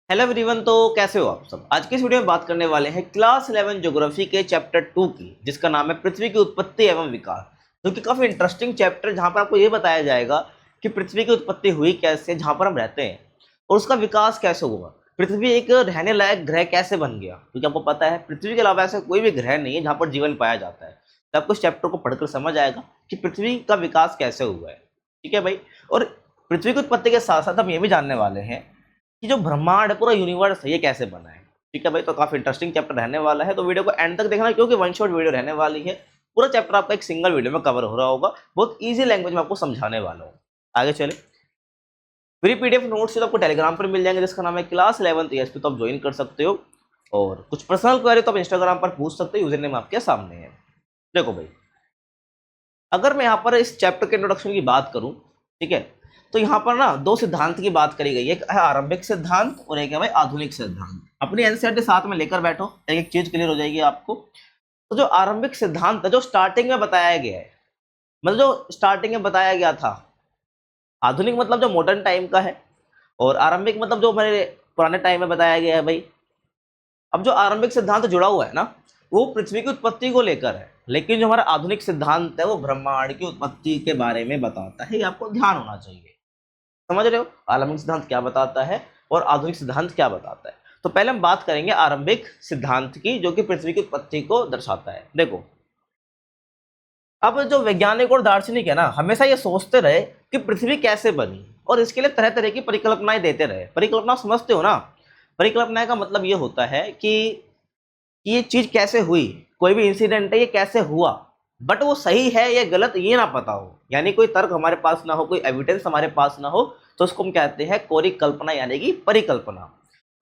Hello everyone. तो कैसे हो आप सब। आज के इस वीडियो में बात करने वाले हैं क्लास 11 ज्योग्राफी के चैप्टर 2 की, जिसका नाम है पृथ्वी की उत्पत्ति एवं विकास। जो कि काफी इंटरेस्टिंग चैप्टर, जहां पर आपको ये बताया जाएगा कि पृथ्वी की उत्पत्ति हुई कैसे, जहां पर हम रहते हैं, और उसका विकास कैसे हुआ। पृथ्वी एक रहने लायक ग्रह कैसे बन गया, क्योंकि आपको पता है पृथ्वी के अलावा ऐसा कोई भी ग्रह नहीं है जहां पर जीवन पाया जाता है। तो आपको इस चैप्टर को पढ़कर समझ आएगा कि पृथ्वी का विकास कैसे हुआ है। ठीक है भाई। और पृथ्वी की उत्पत्ति के साथ साथ हम ये भी जानने वाले हैं कि जो ब्रह्मांड है, पूरा यूनिवर्स है, ये कैसे बना है। ठीक है भाई। तो काफी इंटरेस्टिंग चैप्टर रहने वाला है, तो वीडियो को एंड तक देखना, क्योंकि वन शॉट वीडियो रहने वाली है। पूरा चैप्टर आपका एक सिंगल वीडियो में कवर हो रहा होगा। बहुत इजी लैंग्वेज में आपको समझाने वाला हूँ। आगे चले। फ्री पीडीएफ नोट्स तो आपको टेलीग्राम पर मिल जाएंगे, जिसका नाम है क्लास 11 टीएसपी। तो आप ज्वाइन कर सकते हो, और कुछ पर्सनल क्वेरी तो आप इंस्टाग्राम पर पूछ सकते हो। यूजर नेम आपके सामने है। देखो भाई, अगर मैं यहाँ पर इस चैप्टर के इंट्रोडक्शन की बात करूँ, ठीक है, तो यहाँ पर ना दो सिद्धांत की बात करी गई है। एक है आरंभिक सिद्धांत और एक है भाई आधुनिक सिद्धांत। अपनी एनसीईआरटी साथ में लेकर बैठो, एक एक चीज क्लियर हो जाएगी आपको। तो जो आरंभिक सिद्धांत है, जो स्टार्टिंग में बताया गया है, मतलब जो स्टार्टिंग में बताया गया था। आधुनिक मतलब जो मॉडर्न टाइम का है, और आरंभिक मतलब जो हमारे पुराने टाइम में बताया गया है भाई। अब जो आरंभिक सिद्धांत जुड़ा हुआ है ना, वो पृथ्वी की उत्पत्ति को लेकर है, लेकिन जो हमारा आधुनिक सिद्धांत है वो ब्रह्मांड की उत्पत्ति के बारे में बताता है। ये आपको ध्यान होना चाहिए। समझ रहे हो आरंभिक सिद्धांत क्या बताता है और आधुनिक सिद्धांत क्या बताता है। तो पहले हम बात करेंगे आरंभिक सिद्धांत की, जो कि पृथ्वी की उत्पत्ति को दर्शाता है। देखो, अब जो वैज्ञानिक और दार्शनिक है ना, हमेशा ये सोचते रहे कि पृथ्वी कैसे बनी, और इसके लिए तरह तरह की परिकल्पनाएं देते रहे। परिकल्पना समझते हो ना। परिकल्पना का मतलब ये होता है कि ये चीज कैसे हुई, कोई भी इंसिडेंट है, ये कैसे हुआ, बट वो सही है या गलत ये ना पता हो, यानी कोई तर्क हमारे पास ना हो, कोई एविडेंस हमारे पास ना हो, तो उसको हम कहते हैं कोरी कल्पना, यानी कि परिकल्पना।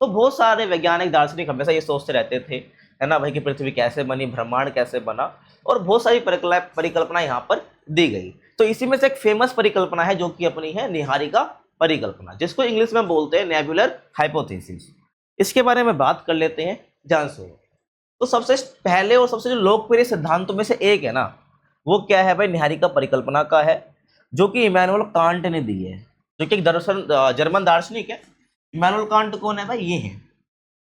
तो बहुत सारे वैज्ञानिक दार्शनिक हमेशा ये सोचते रहते थे, है ना भाई, कि पृथ्वी कैसे बनी, ब्रह्मांड कैसे बना, और बहुत सारी परिकल्पना यहाँ पर दी गई। तो इसी में से एक फेमस परिकल्पना है, जो कि अपनी है निहारिका परिकल्पना, जिसको इंग्लिश में बोलते हैं नेबुलर हाइपोथेसिस। इसके बारे में बात कर लेते हैं, ध्यान से। तो सबसे पहले और सबसे जो लोकप्रिय सिद्धांतों में से एक है ना, वो क्या है भाई, निहारिका परिकल्पना का है, जो कि इमैनुअल कांट ने दी है, जो कि एक जर्मन दार्शनिक है। इमैनुअल कांट कौन है भाई, ये हैं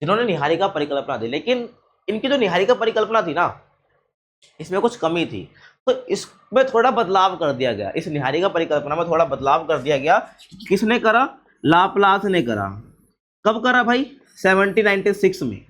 जिन्होंने निहारिका परिकल्पना दी। लेकिन इनकी जो निहारिका परिकल्पना थी ना, इसमें कुछ कमी थी, तो इसमें थोड़ा बदलाव कर दिया गया। इस निहारिका परिकल्पना में थोड़ा बदलाव कर दिया गया। किसने करा? लाप्लास ने करा। कब करा भाई? 1796 में।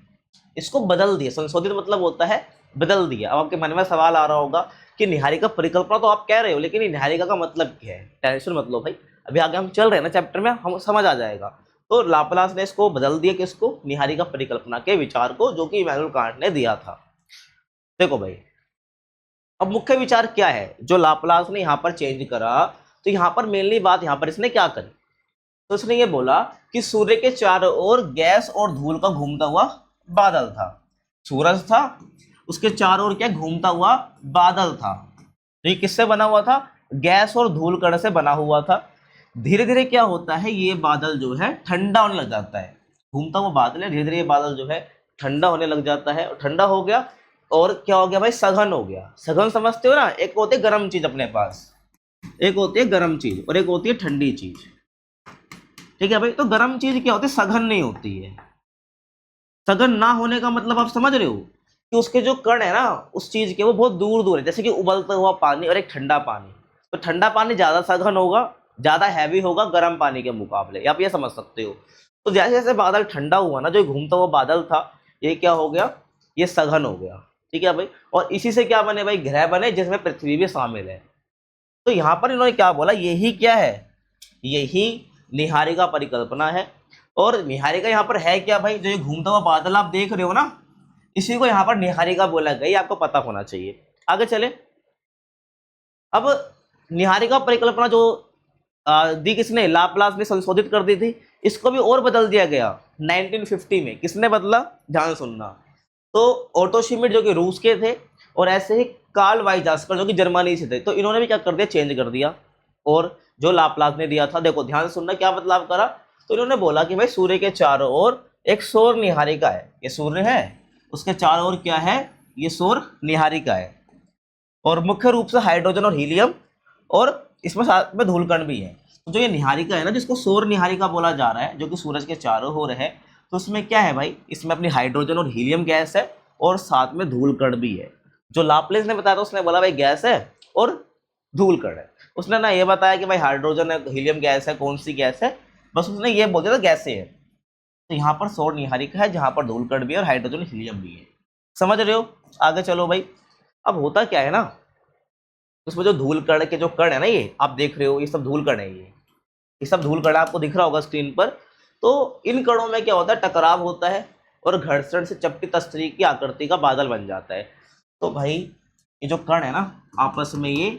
इसको बदल दिया, संशोधित मतलब होता है बदल दिया। अब आपके मन में सवाल आ रहा होगा कि निहारिका परिकल्पना तो आप कह रहे हो, लेकिन ये निहारिका का मतलब क्या है? टेंशन मत लो भाई, अभी आगे हम चल रहे हैं ना चैप्टर में, हम समझ आ जाएगा। तो लाप्लास ने इसको बदल दिया, किसको? निहारिका परिकल्पना के विचार को, जो कि इमैनुअल कांट ने दिया था। देखो भाई, अब मुख्य विचार क्या है जो लाप्लास ने यहाँ पर चेंज करा? तो यहाँ पर मेनली बात यहाँ पर इसने क्या करी, तो उसने ये बोला कि सूर्य के चारों ओर गैस और धूल का घूमता हुआ बादल था। सूरज था, उसके चारों ओर क्या घूमता हुआ बादल था। तो ये किससे बना हुआ था? गैस और धूल कण से बना हुआ था। धीरे धीरे क्या होता है, ये बादल जो है ठंडा होने लग जाता है। घूमता हुआ बादल है, धीरे धीरे ये बादल जो है ठंडा होने लग जाता है, और ठंडा हो गया और क्या हो गया भाई? सघन हो गया। सघन समझते हो ना, एक होती है गर्म चीज अपने पास, एक होती है गर्म चीज और एक होती है ठंडी चीज। ठीक है भाई। तो गर्म चीज क्या होती है? सघन नहीं होती है। सघन ना होने का मतलब आप समझ रहे हो कि उसके जो कण है ना उस चीज के, वो बहुत दूर दूर है। जैसे कि उबलता हुआ पानी और एक ठंडा पानी, तो ठंडा पानी ज्यादा सघन होगा, ज्यादा हैवी होगा गर्म पानी के मुकाबले। आप ये समझ सकते हो। तो जैसे जैसे बादल ठंडा हुआ ना, जो घूमता हुआ बादल था, ये क्या हो गया? ये सघन हो गया। ठीक है भाई। और इसी से क्या बने भाई? ग्रह बने, जिसमें पृथ्वी भी शामिल है। तो यहाँ पर इन्होंने क्या बोला? यही क्या है? यही निहारिका परिकल्पना है। और निहारिका यहाँ पर है क्या भाई? जो ये घूमता हुआ बादल आप देख रहे हो ना, इसी को यहाँ पर निहारिका बोला गया। ये आपको पता होना चाहिए। आगे चले। अब निहारिका परिकल्पना जो दी किसने? लाप्लास ने संशोधित कर दी थी। इसको भी और बदल दिया गया 1950 में। किसने बदला? ध्यान सुनना। तो ओटो शिमिट जो कि रूस के थे, और ऐसे ही कार्ल वाइजास्कर जो कि जर्मनी से थे, तो इन्होंने भी क्या कर दिया? चेंज कर दिया। और जो लाप्लास ने दिया था, देखो ध्यान सुनना, क्या बदलाव करा? तो इन्होंने बोला कि भाई सूर्य के चारों ओर एक सौर निहारिका है। ये सूर्य है, उसके चारों ओर क्या है? ये सौर निहारिका है। और मुख्य रूप से हाइड्रोजन और हीलियम, और इसमें साथ में धूलकण भी है। तो जो ये निहारिका है ना, जिसको सौर निहारिका बोला जा रहा है, जो कि सूरज के चारों ओर है, तो उसमें क्या है भाई, इसमें अपनी हाइड्रोजन और हीलियम गैस है और साथ में धूल कण भी है। जो लाप्लेस ने बताया था उसने बोला भाई गैस है और धूल कण है, उसने ना ये बताया कि भाई हाइड्रोजन है, हीलियम गैस है, कौन सी गैस है, बस उसने ये बोल दिया था गैसें है। तो यहाँ पर सौर निहारिका है जहाँ पर धूल कण भी है और हाइड्रोजन हीलियम भी है। समझ रहे हो? आगे चलो भाई। अब होता क्या है ना, उसमें जो धूल कण के जो कण है ना, ये आप देख रहे हो, ये सब धूल कण है, ये सब धूल कण आपको दिख रहा होगा स्क्रीन पर। तो इन कणों में क्या होता है, टकराव होता है और घर्षण से चपटी तस्तरी की आकृति का बादल बन जाता है। तो भाई ये जो कण है ना, आपस में ये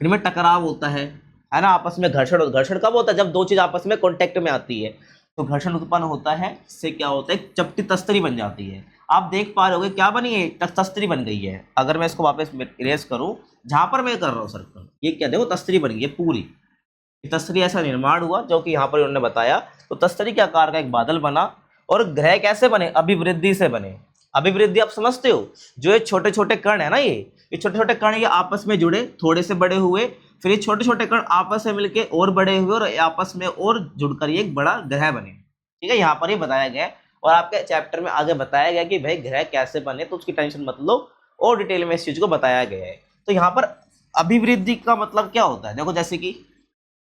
इनमें टकराव होता है ना, आपस में घर्षण। घर्षण कब होता है, जब दो चीज आपस में कांटेक्ट में आती है तो घर्षण उत्पन्न होता है। इससे क्या होता है, चपटी तस्तरी बन जाती है। आप देख पा रहे होगे क्या बनी है, तस्तरी बन गई है। अगर मैं इसको वापस इरेज करूं, जहां पर मैं कर रहा हूं सर्कल, ये क्या देखो तस्तरी बन गई है पूरी। तस्तरी ऐसा निर्माण हुआ जो कि यहाँ पर उन्होंने बताया। तो तस्तरी के आकार का एक बादल बना। और ग्रह कैसे बने, अभिवृद्धि से बने। अभिवृद्धि आप समझते हो, जो ये छोटे छोटे कण है ना, ये छोटे छोटे कण ये आपस में जुड़े, थोड़े से बड़े हुए, फिर ये छोटे छोटे कण आपस में मिलके और बड़े हुए और आपस में और जुड़कर ये एक बड़ा ग्रह बने। ठीक है, यहाँ पर ये बताया गया है। और आपके चैप्टर में आगे बताया गया कि भाई ग्रह कैसे बने, तो उसकी टेंशन मत लो, और डिटेल में इस चीज को बताया गया है। तो यहाँ पर अभिवृद्धि का मतलब क्या होता है, देखो जैसे कि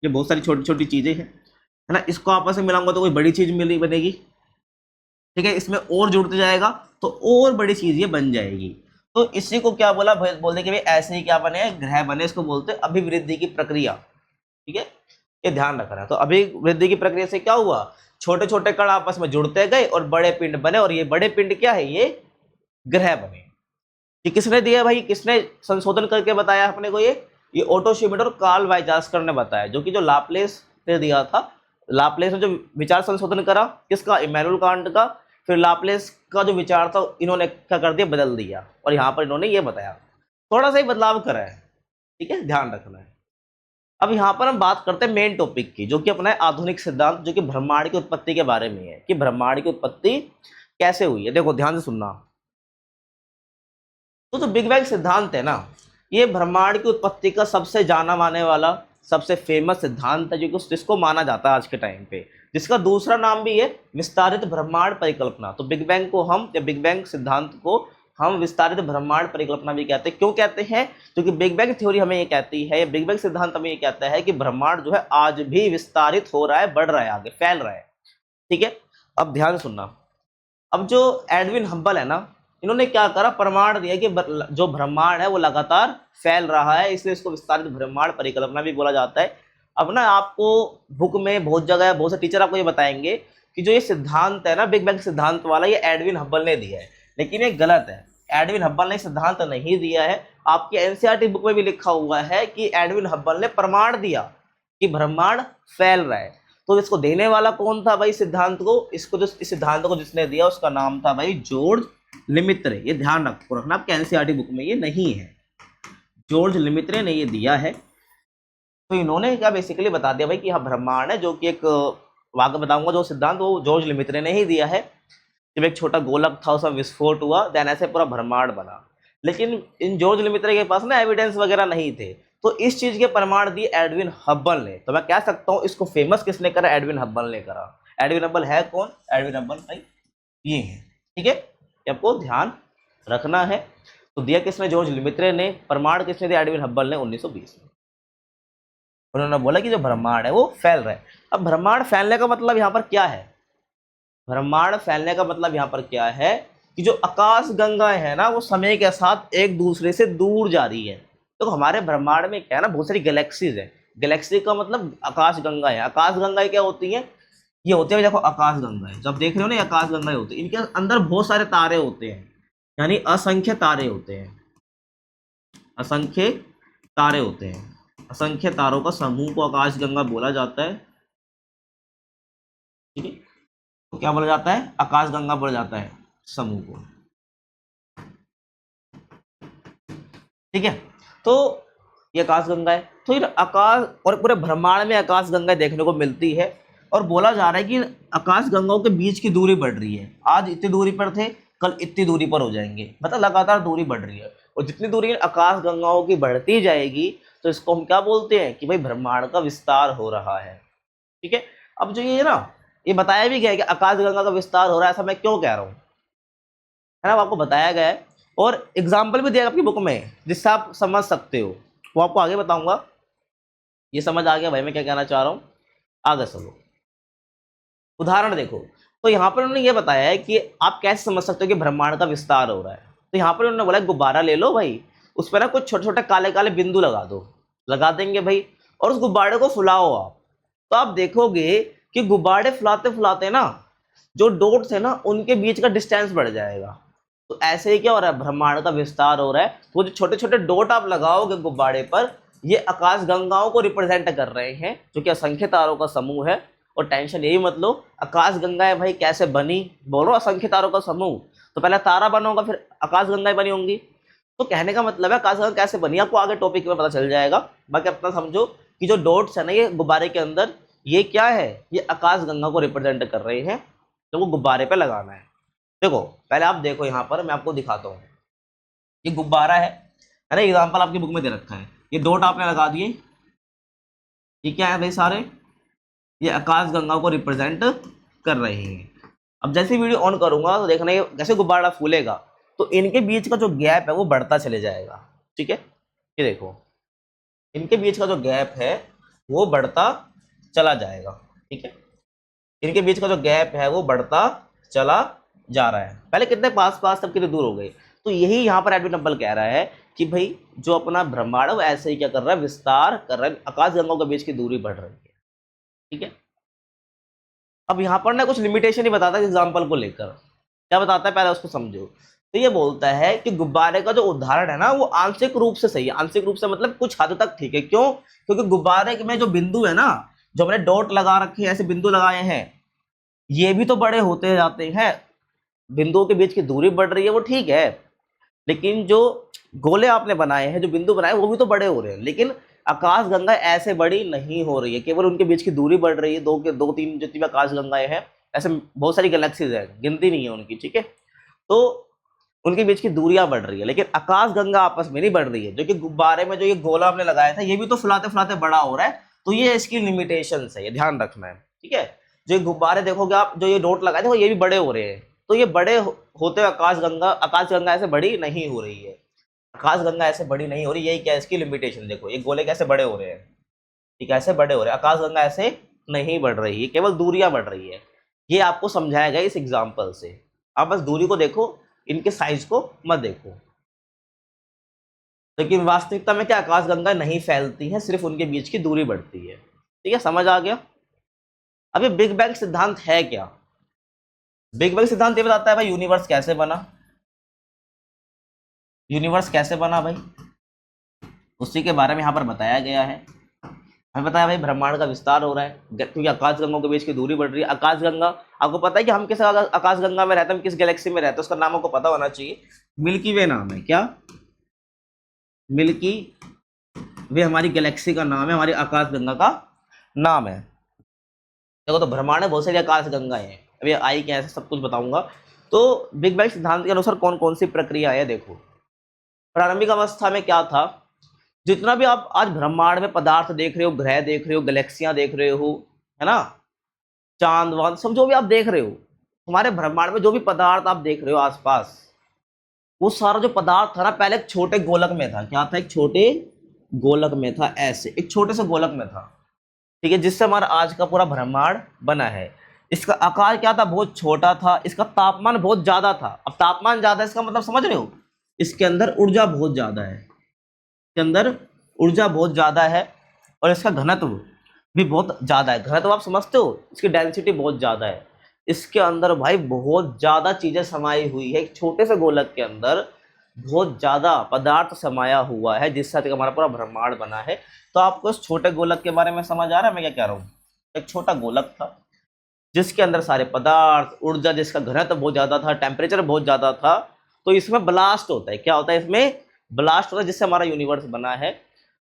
ये बहुत सारी छोटी छोटी चीजें हैं, है ना, इसको आपस में मिलाऊंगा तो कोई बड़ी चीज मिली बनेगी। ठीक है, इसमें और जुड़ते जाएगा तो और बड़ी चीज ये बन जाएगी। तो इसी को क्या बोला, बोलते कि भाई ऐसे ही क्या बने, ग्रह बने, इसको बोलते हैं अभिवृद्धि की प्रक्रिया। ठीक है, ये ध्यान रखना है। तो अभिवृद्धि की प्रक्रिया से क्या हुआ, छोटे छोटे कण आपस में जुड़ते गए और बड़े पिंड बने, और ये बड़े पिंड क्या है, ये ग्रह बने। ये किसने दिया भाई, किसने संशोधन करके बताया अपने को, ये ओटो श्मिट और कार्ल वाइजास्कर ने बताया, जो कि जो लाप्लेस ने दिया था। लाप्लेस ने जो विचार संशोधन करा किसका, इमैनुअल कांट का। फिर लाप्लेस का जो विचार था इन्होंने क्या कर दिया, बदल दिया, और यहाँ पर इन्होंने ये बताया, थोड़ा सा ही बदलाव करा है। ठीक है, ध्यान रखना है। अब यहाँ पर हम बात करते हैं मेन टॉपिक की, जो कि अपना है आधुनिक सिद्धांत, जो कि ब्रह्मांड की उत्पत्ति के बारे में है, कि ब्रह्मांड की उत्पत्ति कैसे हुई है। देखो ध्यान से सुनना। तो जो बिग बैंग सिद्धांत है ना, ये ब्रह्मांड की उत्पत्ति का सबसे जाना माने वाला, सबसे फेमस सिद्धांत है, जो कि जिसको माना जाता है आज के टाइम पे, जिसका दूसरा नाम भी है विस्तारित ब्रह्मांड परिकल्पना। तो बिग बैंग को हम, या बिग बैंग सिद्धांत को हम विस्तारित ब्रह्मांड परिकल्पना भी कहते हैं। क्यों कहते हैं, क्योंकि बिग बैंग थ्योरी हमें ये कहती है, बिग बैंग सिद्धांत हमें ये कहता है कि ब्रह्मांड जो है आज भी विस्तारित हो रहा है, बढ़ रहा है, आगे फैल रहा है। ठीक है, अब ध्यान सुनना। अब जो एडविन हब्बल है ना, इन्होंने क्या करा, प्रमाण दिया कि जो ब्रह्मांड है वो लगातार फैल रहा है, इसलिए इसको विस्तारित ब्रह्मांड परिकल्पना भी बोला जाता है। अब ना आपको बुक में बहुत जगह बहुत से टीचर आपको ये बताएंगे कि जो ये सिद्धांत है ना, बिग बैंग सिद्धांत वाला, ये एडविन हब्बल ने दिया है, लेकिन ये गलत है। एडविन हब्बल ने सिद्धांत नहीं दिया है। आपकी एनसीईआरटी बुक में भी लिखा हुआ है कि एडविन हब्बल ने प्रमाण दिया कि ब्रह्मांड फैल रहा है। तो इसको देने वाला कौन था भाई सिद्धांत को, इसको जो इस सिद्धांत को जिसने दिया उसका नाम था भाई जॉर्ज लिमित्रे। ये ध्यान रखना, आपके एनसीईआरटी बुक में ये नहीं है, जॉर्ज लिमित्रे ने ये दिया है। तो इन्होंने क्या बेसिकली बता दिया भाई कि हाँ ब्रह्मांड है, जो कि एक वाक्य बताऊंगा जो सिद्धांत, वो जॉर्ज लिमित्रे ने ही दिया है। जब एक छोटा गोलक था उसका विस्फोट हुआ, देन ऐसे पूरा ब्रह्मांड बना। लेकिन इन जॉर्ज लिमित्रे के पास ना एविडेंस वगैरह नहीं थे, तो इस चीज के प्रमाण दिए एडविन हब्बल ने। तो मैं कह सकता हूँ इसको फेमस किसने करा, एडविन हब्बल ने करा। एडविन हब्बल है कौन, एडविन हब्बल भाई ये है। ठीक है, आपको ध्यान रखना है। तो दिया किसने, जॉर्ज लिमित्रे ने। प्रमाण किसने दिया, एडविन हब्बल ने 1920 में। उन्होंने बोला कि जो ब्रह्मांड है वो फैल रहा है। अब ब्रह्मांड फैलने का मतलब यहाँ पर क्या है, ब्रह्मांड फैलने का मतलब यहाँ पर क्या है कि जो आकाश गंगाएं है ना, वो समय के साथ एक दूसरे से दूर जा रही है। तो हमारे ब्रह्मांड में क्या है ना, बहुत सारी गैलेक्सीज है। गैलेक्सी का मतलब आकाश गंगाएं। आकाश गंगाएं क्या होती हैं, ये होते हैं, देखो आकाश गंगाएं जब देख रहे हो ना, आकाश गंगाएं होती है, इनके अंदर बहुत सारे तारे होते हैं, यानी असंख्य तारे होते हैं, असंख्य तारे होते हैं। असंख्य तारों का समूह को आकाश गंगा बोला जाता है। ठीक है, तो क्या बोला जाता है, आकाश गंगा बोला जाता है समूह को। ठीक है, तो ये आकाश गंगा है। तो ये आकाश और पूरे ब्रह्मांड में आकाश गंगा देखने को मिलती है। और बोला जा रहा है कि आकाश गंगाओं के बीच की दूरी बढ़ रही है। आज इतनी दूरी पर थे, कल इतनी दूरी पर हो जाएंगे, मतलब लगातार दूरी बढ़ रही है। और जितनी दूरी आकाश गंगाओं की बढ़ती जाएगी, तो इसको हम क्या बोलते हैं कि भाई ब्रह्मांड का विस्तार हो रहा है। ठीक है, अब जो ये ना ये बताया भी गया है कि आकाशगंगा का विस्तार हो रहा है, ऐसा मैं क्यों कह रहा हूँ, है ना, वो आपको बताया गया है और एग्जाम्पल भी दिया आपकी बुक में जिससे आप समझ सकते हो, वो आपको आगे बताऊंगा। ये समझ आ गया भाई मैं क्या कहना चाह रहा हूँ, आगे चलो उदाहरण देखो। तो यहाँ पर उन्होंने ये बताया है कि आप कैसे समझ सकते हो कि ब्रह्मांड का विस्तार हो रहा है। तो यहाँ पर उन्होंने बोला गुब्बारा ले लो भाई, उस पर ना कुछ छोटे छोटे काले काले बिंदु लगा दो, लगा देंगे भाई, और उस गुब्बारे को फुलाओ आप, तो आप देखोगे कि गुब्बारे फुलाते फुलाते ना जो डॉट्स है ना उनके बीच का डिस्टेंस बढ़ जाएगा। तो ऐसे ही क्या हो रहा है, ब्रह्मांड का विस्तार हो रहा है। तो जो छोटे छोटे डॉट आप लगाओगे गुब्बारे पर, ये आकाश गंगाओं को रिप्रेजेंट कर रहे हैं, जो कि असंख्य तारों का समूह है। और टेंशन यही मत लो, आकाश गंगाएं भाई कैसे बनी, बोलो असंख्य तारों का समूह, तो पहले तारा बना होगा फिर आकाश गंगाएं बनी होंगी। तो कहने का मतलब है आकाश गंगा कैसे बनी आपको आगे टॉपिक में पता चल जाएगा। बाकी अपना समझो कि जो डॉट्स है ना ये गुब्बारे के अंदर, ये क्या है, ये आकाश गंगा को रिप्रेजेंट कर रहे हैं, तो वो गुब्बारे पे लगाना है। देखो पहले आप देखो, यहाँ पर मैं आपको दिखाता हूँ, ये गुब्बारा है ना, एग्जाम्पल आपकी बुक में दे रखा है, ये डॉट आपने लगा दिए, ये क्या है भाई सारे, ये आकाश गंगा को रिप्रेजेंट कर रहे हैं। अब जैसे वीडियो ऑन करूंगा तो देखना ये जैसे गुब्बारा फूलेगा तो इनके बीच का जो गैप है वो बढ़ता चले जाएगा, ठीक है, ये देखो इनके बीच का जो गैप है वो बढ़ता चला जाएगा, ठीक है, इनके बीच का जो गैप है वो बढ़ता चला जा रहा है। पहले कितने पास पास तब कितने दूर हो गए। तो यही यहाँ पर एडविन नंबल कह रहा है कि भाई जो अपना ब्रह्मांड है वो ऐसे ही क्या कर रहा है, विस्तार कर रहा है, आकाश गंगाओं के बीच की दूरी बढ़ रही है, ठीक है। अब यहाँ पर ना कुछ लिमिटेशन ही बताता है एग्जाम्पल को लेकर, क्या बताता है पहले उसको समझो। तो ये बोलता है कि गुब्बारे का जो उदाहरण है ना वो आंशिक रूप से सही है, आंशिक रूप से मतलब कुछ हद तक ठीक है, क्यों, क्योंकि गुब्बारे में जो बिंदु है ना, जो हमने डॉट लगा रखे हैं, ऐसे बिंदु लगाए हैं, ये भी तो बड़े होते जाते हैं, बिंदुओं के बीच की दूरी बढ़ रही है वो ठीक है, लेकिन जो गोले आपने बनाए हैं, जो बिंदु बनाए वो भी तो बड़े हो रहे हैं, लेकिन आकाश गंगा ऐसे बड़ी नहीं हो रही है, केवल उनके बीच की दूरी बढ़ रही है, दो तीन जितनी भी आकाश गंगाएं हैं, ऐसे बहुत सारी गैलेक्सीज है, गिनती नहीं है उनकी, ठीक है, तो उनके बीच की दूरियां बढ़ रही है, लेकिन आकाश गंगा आपस में नहीं बढ़ रही है। जो कि गुब्बारे में जो ये गोला हमने लगाया था ये भी तो फुलाते फुलाते बड़ा हो रहा है, तो ये इसकी लिमिटेशन है, ये ध्यान रखना है, ठीक है। जो ये गुब्बारे देखोगे आप, जो ये डॉट लगाए थे ये भी बड़े हो रहे हैं, तो ये बड़े होते हुए आकाश गंगा ऐसे बड़ी नहीं हो रही है, आकाश गंगा ऐसे बड़ी नहीं हो रही, यही क्या है इसकी लिमिटेशन। देखो ये गोले कैसे बड़े हो रहे हैं, ठीक है, ऐसे बड़े हो रहे हैं, आकाश गंगा ऐसे नहीं बढ़ रही है, केवल दूरियां बढ़ रही है। ये आपको समझाया गया इस एग्जाम्पल से, आप बस दूरी को देखो, इनके साइज को मत देखो। लेकिन वास्तविकता में क्या, आकाश गंगा नहीं फैलती है, सिर्फ उनके बीच की दूरी बढ़ती है, ठीक है, समझ आ गया। अभी बिग बैंग सिद्धांत है क्या, बिग बैंग सिद्धांत ये बताता है भाई यूनिवर्स कैसे बना, यूनिवर्स कैसे बना भाई, उसी के बारे में यहाँ पर बताया गया है। हमें पता है भाई ब्रह्मांड का विस्तार हो रहा है क्योंकि आकाश गंगों के बीच की दूरी बढ़ रही है। आकाश गंगा आपको पता है कि हम किस आकाश गंगा में रहते हैं, हम किस गैलेक्सी में रहते हैं, उसका नाम आपको पता होना चाहिए, मिल्की वे नाम है, क्या, मिल्की वे हमारी गैलेक्सी का नाम है, हमारी आकाश गंगा का नाम है। देखो तो ब्रह्मांड में बहुत सारी आकाश गंगाएं हैं, अभी आई क्या है सब कुछ बताऊंगा। तो बिग बैंग सिद्धांत के अनुसार कौन कौन सी प्रक्रिया है, देखो प्रारंभिक अवस्था में क्या था, जितना भी आप आज ब्रह्मांड में पदार्थ देख रहे हो, ग्रह देख रहे हो, गैलेक्सियां देख रहे हो, है ना, चांद वांद सब जो भी आप देख रहे हो, हमारे ब्रह्मांड में जो भी पदार्थ आप देख रहे हो आसपास, वो सारा जो पदार्थ था ना पहले एक छोटे गोलक में था, क्या था, एक छोटे गोलक में था, ऐसे एक छोटे से गोलक में था, ठीक है, जिससे हमारा आज का पूरा ब्रह्मांड बना है। इसका आकार क्या था, बहुत छोटा था, इसका तापमान बहुत ज्यादा था। अब तापमान ज्यादा इसका मतलब समझ रहे हो, इसके अंदर ऊर्जा बहुत ज्यादा है, इसके अंदर ऊर्जा बहुत ज्यादा है, और इसका घनत्व भी बहुत ज्यादा है। घनत्व आप समझते हो, इसकी डेंसिटी बहुत ज्यादा है, इसके अंदर भाई बहुत ज्यादा चीजें समाई हुई है, एक छोटे से गोलक के अंदर बहुत ज्यादा पदार्थ समाया हुआ है, जिससे हमारा पूरा ब्रह्मांड बना है। तो आपको इस छोटे गोलक के बारे में समझ आ रहा है मैं क्या कह रहा हूँ, एक छोटा गोलक था जिसके अंदर सारे पदार्थ, ऊर्जा, जिसका घनत्व बहुत ज्यादा था, टेम्परेचर बहुत ज्यादा था, तो इसमें ब्लास्ट होता है, क्या होता है, इसमें ब्लास्ट होता है, जिससे हमारा यूनिवर्स बना है।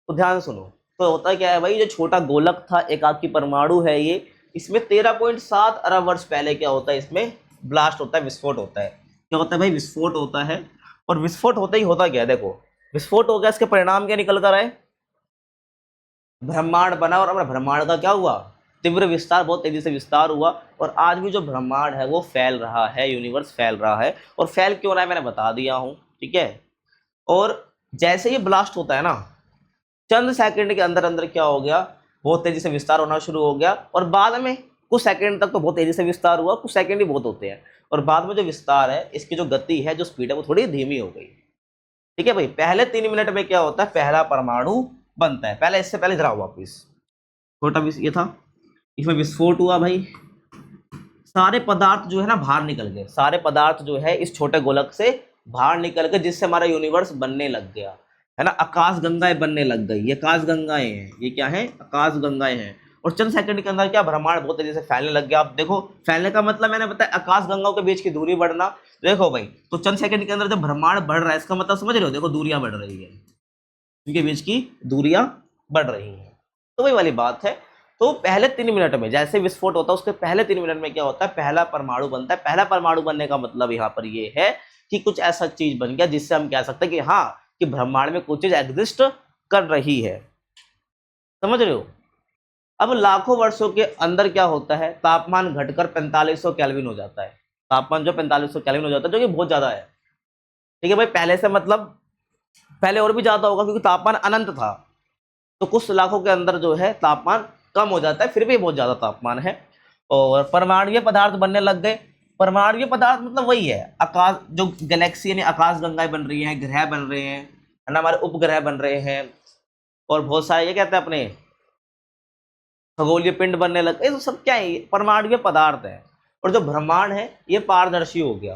तो ध्यान सुनो, तो होता क्या है भाई, जो छोटा गोलक था, एक आग की परमाणु है ये, इसमें 13.7 अरब वर्ष पहले क्या होता है, इसमें ब्लास्ट होता है, विस्फोट होता है। क्या होता है भाई, विस्फोट होता है। और विस्फोट होते ही होता क्या है, देखो विस्फोट हो गया, इसके परिणाम क्या निकल कर आए, ब्रह्मांड बना, और अपना ब्रह्मांड का क्या हुआ, तीव्र विस्तार, बहुत तेजी से विस्तार हुआ। और आज भी जो ब्रह्मांड है वो फैल रहा है, यूनिवर्स फैल रहा है। और फैल क्यों रहा है मैंने बता दिया हूँ, ठीक है। और जैसे ही ब्लास्ट होता है ना, चंद सेकंड के अंदर अंदर क्या हो गया, बहुत तेजी से विस्तार होना शुरू हो गया। और बाद में कुछ सेकंड तक तो बहुत तेजी से विस्तार हुआ, कुछ सेकंड ही बहुत होते हैं। और बाद में जो विस्तार है, इसकी जो गति है, जो स्पीड है, वो थोड़ी धीमी हो गई, ठीक है भाई। पहले 3 मिनट में क्या होता है, पहला परमाणु बनता है। पहले इससे पहले जरा वापिस छोटा ये था, इसमें विस्फोट हुआ भाई, सारे पदार्थ जो है ना बाहर निकल गए, सारे पदार्थ जो है इस छोटे गोलक से बाहर निकल गए, जिससे हमारा यूनिवर्स बनने लग गया, है ना। आकाश गंगाएं बनने लग गई, ये आकाश गंगाएं हैं, ये क्या है, आकाश गंगाएं हैं। और चंद सेकंड के अंदर क्या ब्रह्मांड बहुत तेजी से फैलने लग गया। आप देखो, फैलने का मतलब मैंने बताया आकाश गंगाओं के बीच की दूरी बढ़ना। देखो भाई, तो चंद सेकंड के अंदर जब ब्रह्मांड बढ़ रहा है, इसका मतलब समझ रहे हो, देखो दूरियां बढ़ रही है, इनके बीच की दूरियां बढ़ रही हैं। तो वही वाली बात है। तो पहले 3 मिनट में जैसे विस्फोट होता है, उसके पहले 3 मिनट में क्या होता है, पहला परमाणु बनता है। पहला परमाणु बनने का मतलब यहाँ पर ये है कि कुछ ऐसा चीज बन गया जिससे हम कह सकते हैं कि हाँ, कि ब्रह्मांड में कुछ चीज एग्जिस्ट कर रही है, समझ रहे हो। अब लाखों वर्षों के अंदर क्या होता है, तापमान घटकर 4500 केल्विन हो जाता है। तापमान जो 4500 केल्विन हो जाता है, जो कि बहुत ज्यादा है, ठीक है भाई। पहले से मतलब पहले और भी ज्यादा होगा, क्योंकि तापमान अनंत था। तो कुछ लाखों के अंदर जो है तापमान कम हो जाता है, फिर भी बहुत ज्यादा तापमान है। और परमाणुीय पदार्थ बनने लग गए। परमाणुीय पदार्थ मतलब वही है, आकाश जो गैलेक्सी यानी आकाश गंगाएं बन रही हैं, ग्रह बन रहे हैं, है ना, हमारे उपग्रह बन रहे हैं। और बहुत सारे ये कहते हैं अपने खगोलीय पिंड बनने लग गए। तो सब क्या है, परमाणुीय पदार्थ है। और जो ब्रह्मांड है ये पारदर्शी हो गया।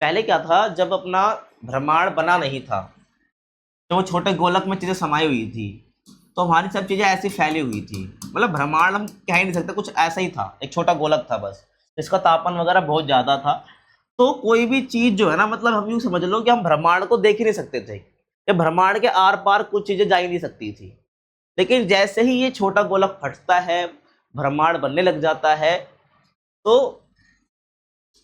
पहले क्या था, जब अपना ब्रह्मांड बना नहीं था, तो वो छोटे गोलक में चीजें समाई हुई थी, तो हमारी सब चीजें ऐसी फैली हुई थी। मतलब ब्रह्मांड हम कह ही नहीं सकते, कुछ ऐसा ही था, एक छोटा गोलक था बस, जिसका तापमान वगैरह बहुत ज्यादा था। तो कोई भी चीज जो है ना, मतलब हम यूं समझ लो कि हम ब्रह्मांड को देख ही नहीं सकते थे, ये ब्रह्मांड के आर पार कुछ चीजें जा ही नहीं सकती थी। लेकिन जैसे ही ये छोटा गोलक फटता है, ब्रह्मांड बनने लग जाता है। तो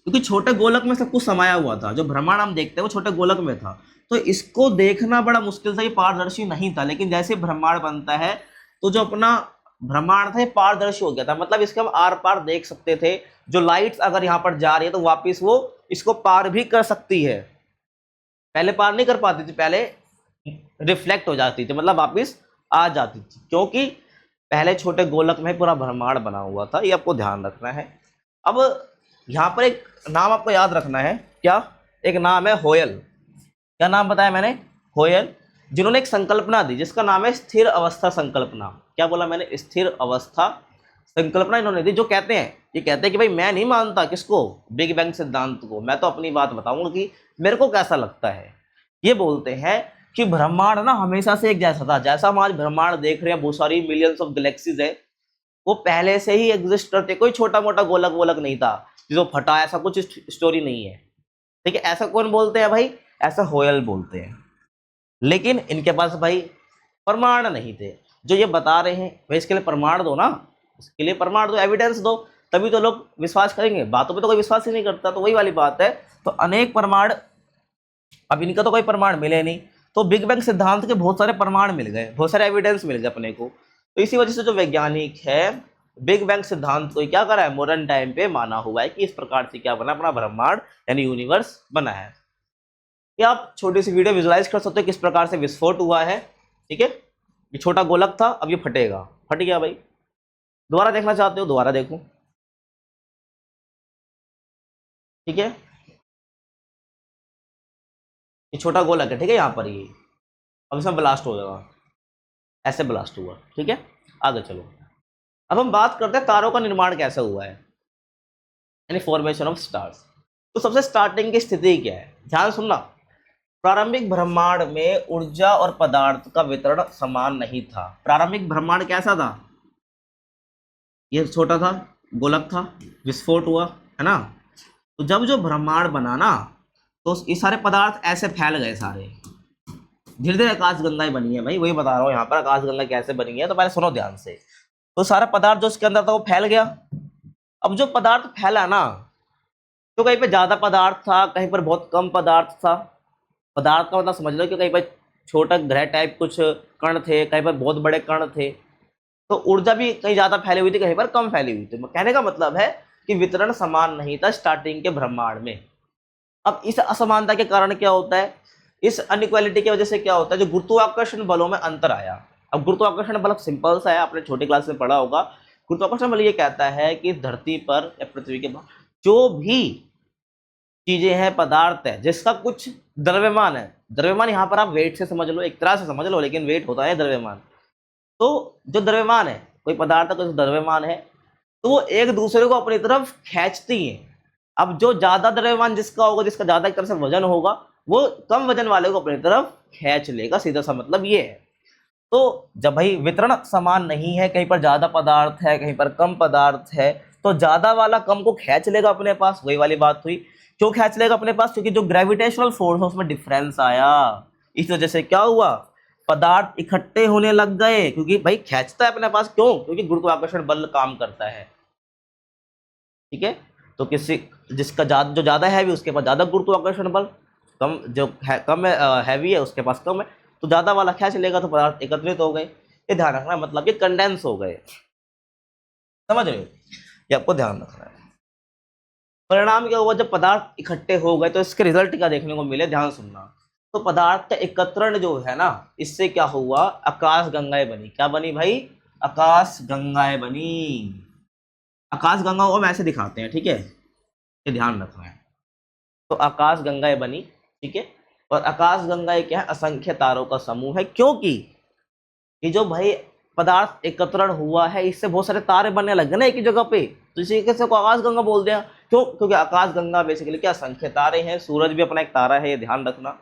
क्योंकि छोटे गोलक में सब कुछ समाया हुआ था, जो ब्रह्मांड हम देखते हैं वो छोटे गोलक में था, तो इसको देखना बड़ा मुश्किल था, ये पारदर्शी नहीं था। लेकिन जैसे ब्रह्मांड बनता है, तो जो अपना ब्रह्मांड था ये पारदर्शी हो गया था। मतलब इसके हम आर पार देख सकते थे। जो लाइट्स अगर यहाँ पर जा रही है, तो वापिस वो इसको पार भी कर सकती है। पहले पार नहीं कर पाती थी, पहले रिफ्लेक्ट हो जाती थी, मतलब वापिस आ जाती थी, क्योंकि पहले छोटे गोलक में पूरा ब्रह्मांड बना हुआ था। ये आपको ध्यान रखना है। अब यहाँ पर एक नाम आपको याद रखना है, क्या, एक नाम है होयल। क्या नाम बताया मैंने, होयल, जिन्होंने एक संकल्पना दी जिसका नाम है स्थिर अवस्था संकल्पना। क्या बोला मैंने, स्थिर अवस्था संकल्पना इन्होंने दी। जो कहते हैं, ये कहते हैं कि भाई मैं नहीं मानता किसको, बिग बैंग सिद्धांत को, मैं तो अपनी बात बताऊंगा कि मेरे को कैसा लगता है। ये बोलते हैं कि ब्रह्मांड ना हमेशा से एक जैसा था, जैसा हम आज ब्रह्मांड देख रहे हैं, बहुत सारी मिलियंस ऑफ गैलेक्सीज है, वो पहले से ही एग्जिस्ट करते। कोई छोटा मोटा गोलक वोलक नहीं था जो फटा, ऐसा कुछ स्टोरी नहीं है, ठीक है। ऐसा कौन बोलते हैं भाई, ऐसा होयल बोलते हैं। लेकिन इनके पास भाई प्रमाण नहीं थे। जो ये बता रहे हैं भाई, इसके लिए प्रमाण दो ना, इसके लिए प्रमाण दो, एविडेंस दो, तभी तो लोग विश्वास करेंगे। बातों पे तो कोई विश्वास ही नहीं करता। तो वही वाली बात है। तो अनेक प्रमाण, अब इनका तो कोई प्रमाण मिले नहीं, तो बिग बैंग सिद्धांत के बहुत सारे प्रमाण मिल गए, बहुत सारे एविडेंस मिल गए अपने को। तो इसी वजह से जो वैज्ञानिक है, बिग बैंग सिद्धांत को क्या करा है, मॉडर्न टाइम पे माना हुआ है कि इस प्रकार से क्या बना, अपना ब्रह्मांड यानी यूनिवर्स बना है। ये आप छोटी सी वीडियो विजुलाइज कर सकते हो किस प्रकार से विस्फोट हुआ है, ठीक है। ये छोटा गोलक था, अब ये फटेगा, फट गया भाई। दोबारा देखना चाहते हो, दोबारा देखो, ठीक है। ये छोटा गोलक है, ठीक है, यहाँ पर ये अब इसमें ब्लास्ट हो जाएगा, ऐसे ब्लास्ट हुआ, ठीक है। आगे चलो, अब हम बात करते हैं तारों का निर्माण कैसे हुआ है, यानी फॉर्मेशन ऑफ स्टार्स। तो सबसे स्टार्टिंग की स्थिति क्या है, ध्यान सुनना। प्रारंभिक ब्रह्मांड में ऊर्जा और पदार्थ का वितरण समान नहीं था। प्रारंभिक ब्रह्मांड कैसा था, ये छोटा था, गोलक था, विस्फोट हुआ, है ना। तो जब जो ब्रह्मांड बना ना, तो ये सारे पदार्थ ऐसे फैल गए सारे, धीरे धीरे आकाश गंगाएं बनी है भाई, वही बता रहा हूँ यहाँ पर आकाश गंगा कैसे बनी है। तो पहले सुनो ध्यान से। तो सारा पदार्थ जो उसके अंदर था वो फैल गया। अब जो पदार्थ फैला ना, तो कहीं पे ज्यादा पदार्थ था, कहीं पर बहुत कम पदार्थ था। पदार्थ का मतलब समझ लो कि कहीं पर छोटा ग्रह टाइप कुछ कण थे, कहीं पर बहुत बड़े कण थे। तो ऊर्जा भी कहीं ज्यादा फैली हुई थी, कहीं पर कम फैली हुई थी। कहने का मतलब है कि वितरण समान नहीं था स्टार्टिंग के ब्रह्मांड में। अब इस असमानता के कारण क्या होता है, इस अनइक्वालिटी की वजह से क्या होता है, जो गुरुत्वाकर्षण बलों में अंतर आया। अब गुरुत्वाकर्षण बल सिंपल सा है, आपने छोटी क्लास में पढ़ा होगा। गुरुत्वाकर्षण बल ये कहता है कि धरती पर या पृथ्वी के जो भी चीजें हैं, पदार्थ है, जिसका कुछ द्रव्यमान है, द्रव्यमान यहाँ पर आप वेट से समझ लो, एक तरह से समझ लो, लेकिन वेट होता है द्रव्यमान। तो जो द्रव्यमान है, कोई पदार्थ का जो द्रव्यमान है, तो वो एक दूसरे को अपनी तरफ खींचती है। अब जो ज्यादा द्रव्यमान जिसका होगा, जिसका ज्यादा एक तरह से वजन होगा, वो कम वजन वाले को अपनी तरफ खींच लेगा, सीधा सा मतलब ये है। तो जब भाई वितरण समान नहीं है, कहीं पर ज्यादा पदार्थ है, कहीं पर कम पदार्थ है, तो ज्यादा वाला कम को खींच लेगा अपने पास, वही वाली बात हुई। क्यों खींच लेगा अपने पास? क्योंकि जो ग्रेविटेशनल फोर्स है उसमें डिफरेंस आया। इस वजह से क्या हुआ, पदार्थ इकट्ठे होने लग गए, क्योंकि भाई खींचता है अपने पास, क्यों? क्योंकि गुरुत्वाकर्षण बल काम करता है। ठीक है, तो किसी जिसका जो ज्यादा हैवी उसके पास ज्यादा गुरुत्वाकर्षण बल, कम जो है कम हैवी है उसके पास कम है, तो ज्यादा वाला खींच लेगा, तो पदार्थ एकत्रित हो गए। ये ध्यान रखना, मतलब ये कंडेंस हो गए। समझ रहे हो? ये आपको ध्यान रखना है। परिणाम क्या हुआ, जब पदार्थ इकट्ठे हो गए तो इसके रिजल्ट क्या देखने को मिले, ध्यान सुनना। तो पदार्थ का एकत्रण जो है ना, इससे क्या हुआ, आकाश गंगाएं बनी। क्या बनी भाई? आकाश गंगाएं बनी। आकाश गंगा को हम ऐसे दिखाते हैं, ठीक है, ये ध्यान रखना है। तो आकाश गंगाएं बनी, ठीक है। और आकाश गंगाएं क्या है? असंख्य तारों का समूह है, क्योंकि ये जो भाई पदार्थ एकत्रण हुआ है, इससे बहुत सारे तारे बनने लग गए ना एक ही जगह पे, तो इसी कैसे को आकाश गंगा बोल दिया। क्यों? क्योंकि आकाश गंगा बेसिकली क्या, असंख्य तारे हैं, सूरज भी अपना एक तारा है, ये ध्यान रखना।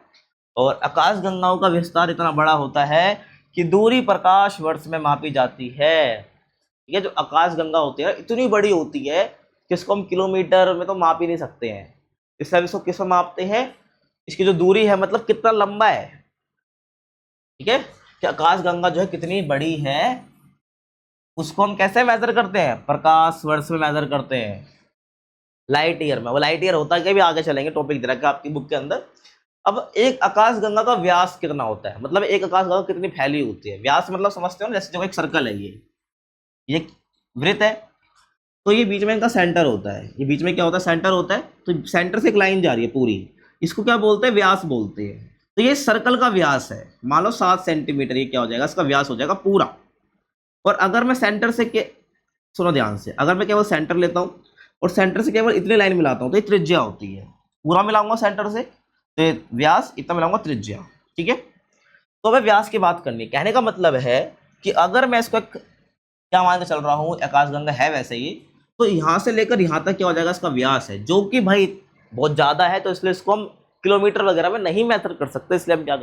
और आकाश गंगाओं का विस्तार इतना बड़ा होता है कि दूरी प्रकाश वर्ष में मापी जाती है। ये जो आकाश गंगा होती है इतनी बड़ी होती है कि इसको हम किलोमीटर में तो माप ही नहीं सकते हैं। इससे हम इसको किस में मापते हैं, इसकी जो दूरी है, मतलब कितना लंबा है। ठीक है, कि आकाश गंगा जो है कितनी बड़ी है, उसको हम कैसे मेजर करते हैं, प्रकाश वर्ष में मेजर करते हैं, लाइट ईयर में। वो लाइट ईयर होता है कि भी आगे चलेंगे, टॉपिक दे रखा है आपकी बुक के अंदर। अब एक आकाश गंगा का व्यास कितना होता है, मतलब एक आकाश गंगा कितनी फैली होती है। व्यास मतलब समझते हो ना, जैसे जो एक सर्कल है, ये वृत्त है, तो ये बीच में इनका सेंटर होता है। ये बीच में क्या होता है, सेंटर होता है। तो सेंटर से एक लाइन जा रही है पूरी, इसको क्या बोलते हैं, व्यास बोलते हैं। तो ये सर्कल का व्यास है, मान लो 7 सेंटीमीटर, ये क्या हो जाएगा, इसका व्यास हो जाएगा पूरा। और अगर मैं सेंटर से के सुनो ध्यान से, अगर मैं केवल सेंटर लेता हूँ और सेंटर से केवल इतनी लाइन मिलाता हूँ, तो ये त्रिज्या होती है। पूरा मिलाऊंगा सेंटर से तो ये व्यास, इतना मिलाऊंगा त्रिज्या। ठीक है, तो हमें व्यास की बात करनी है। कहने का मतलब है कि अगर मैं इसको क्या मान के चल रहा हूँ, आकाशगंगा है वैसे ही, तो यहाँ से लेकर यहाँ तक क्या हो जाएगा, इसका व्यास है, जो कि भाई बहुत ज्यादा है, तो इसलिए इसको हम किलोमीटर वगैरह में नहीं मेजर कर सकते। इसलिए हम क्या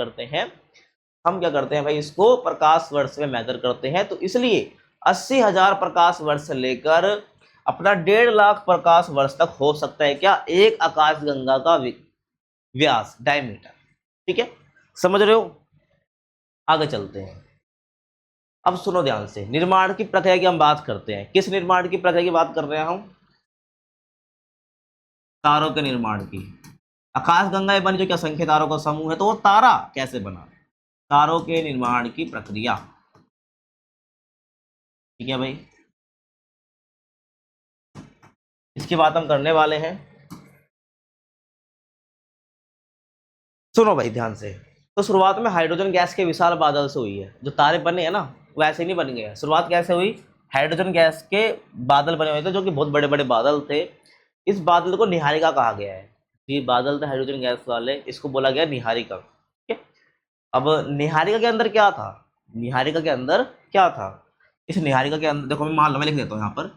करते हैं भाई, इसको प्रकाश वर्ष में मेजर करते हैं। तो इसलिए 80,000 प्रकाश वर्ष से लेकर अपना 1.5 लाख प्रकाश वर्ष तक हो सकता है क्या, एक आकाश गंगा का व्यास, डायमीटर। ठीक है, समझ रहे हो? आगे चलते हैं। अब सुनो ध्यान से, निर्माण की प्रक्रिया की हम बात करते हैं। किस निर्माण की प्रक्रिया की बात कर रहे हैं हम? तारों के निर्माण की। आकाश गंगाएं बनी जो कि असंख्य तारों का समूह है, तो वो तारा कैसे बना, तारों के निर्माण की प्रक्रिया। ठीक है भाई, इसकी बात हम करने वाले हैं। सुनो भाई ध्यान से। तो शुरुआत में हाइड्रोजन गैस के विशाल बादल से हुई है। जो तारे बने हैं ना, वो ऐसे नहीं बन गए। शुरुआत कैसे हुई, हाइड्रोजन गैस के बादल बने हुए थे, जो कि बहुत बड़े बड़े बादल थे। इस बादल को निहारिका कहा गया है। ये बादल थे हाइड्रोजन गैस वाले, इसको बोला गया निहारिका। ठीक है, अब निहारिका के अंदर क्या था, निहारिका के अंदर क्या था, इस निहारिका के अंदर देखो, मैं मान लो, मैं लिख देता हूँ यहाँ पर।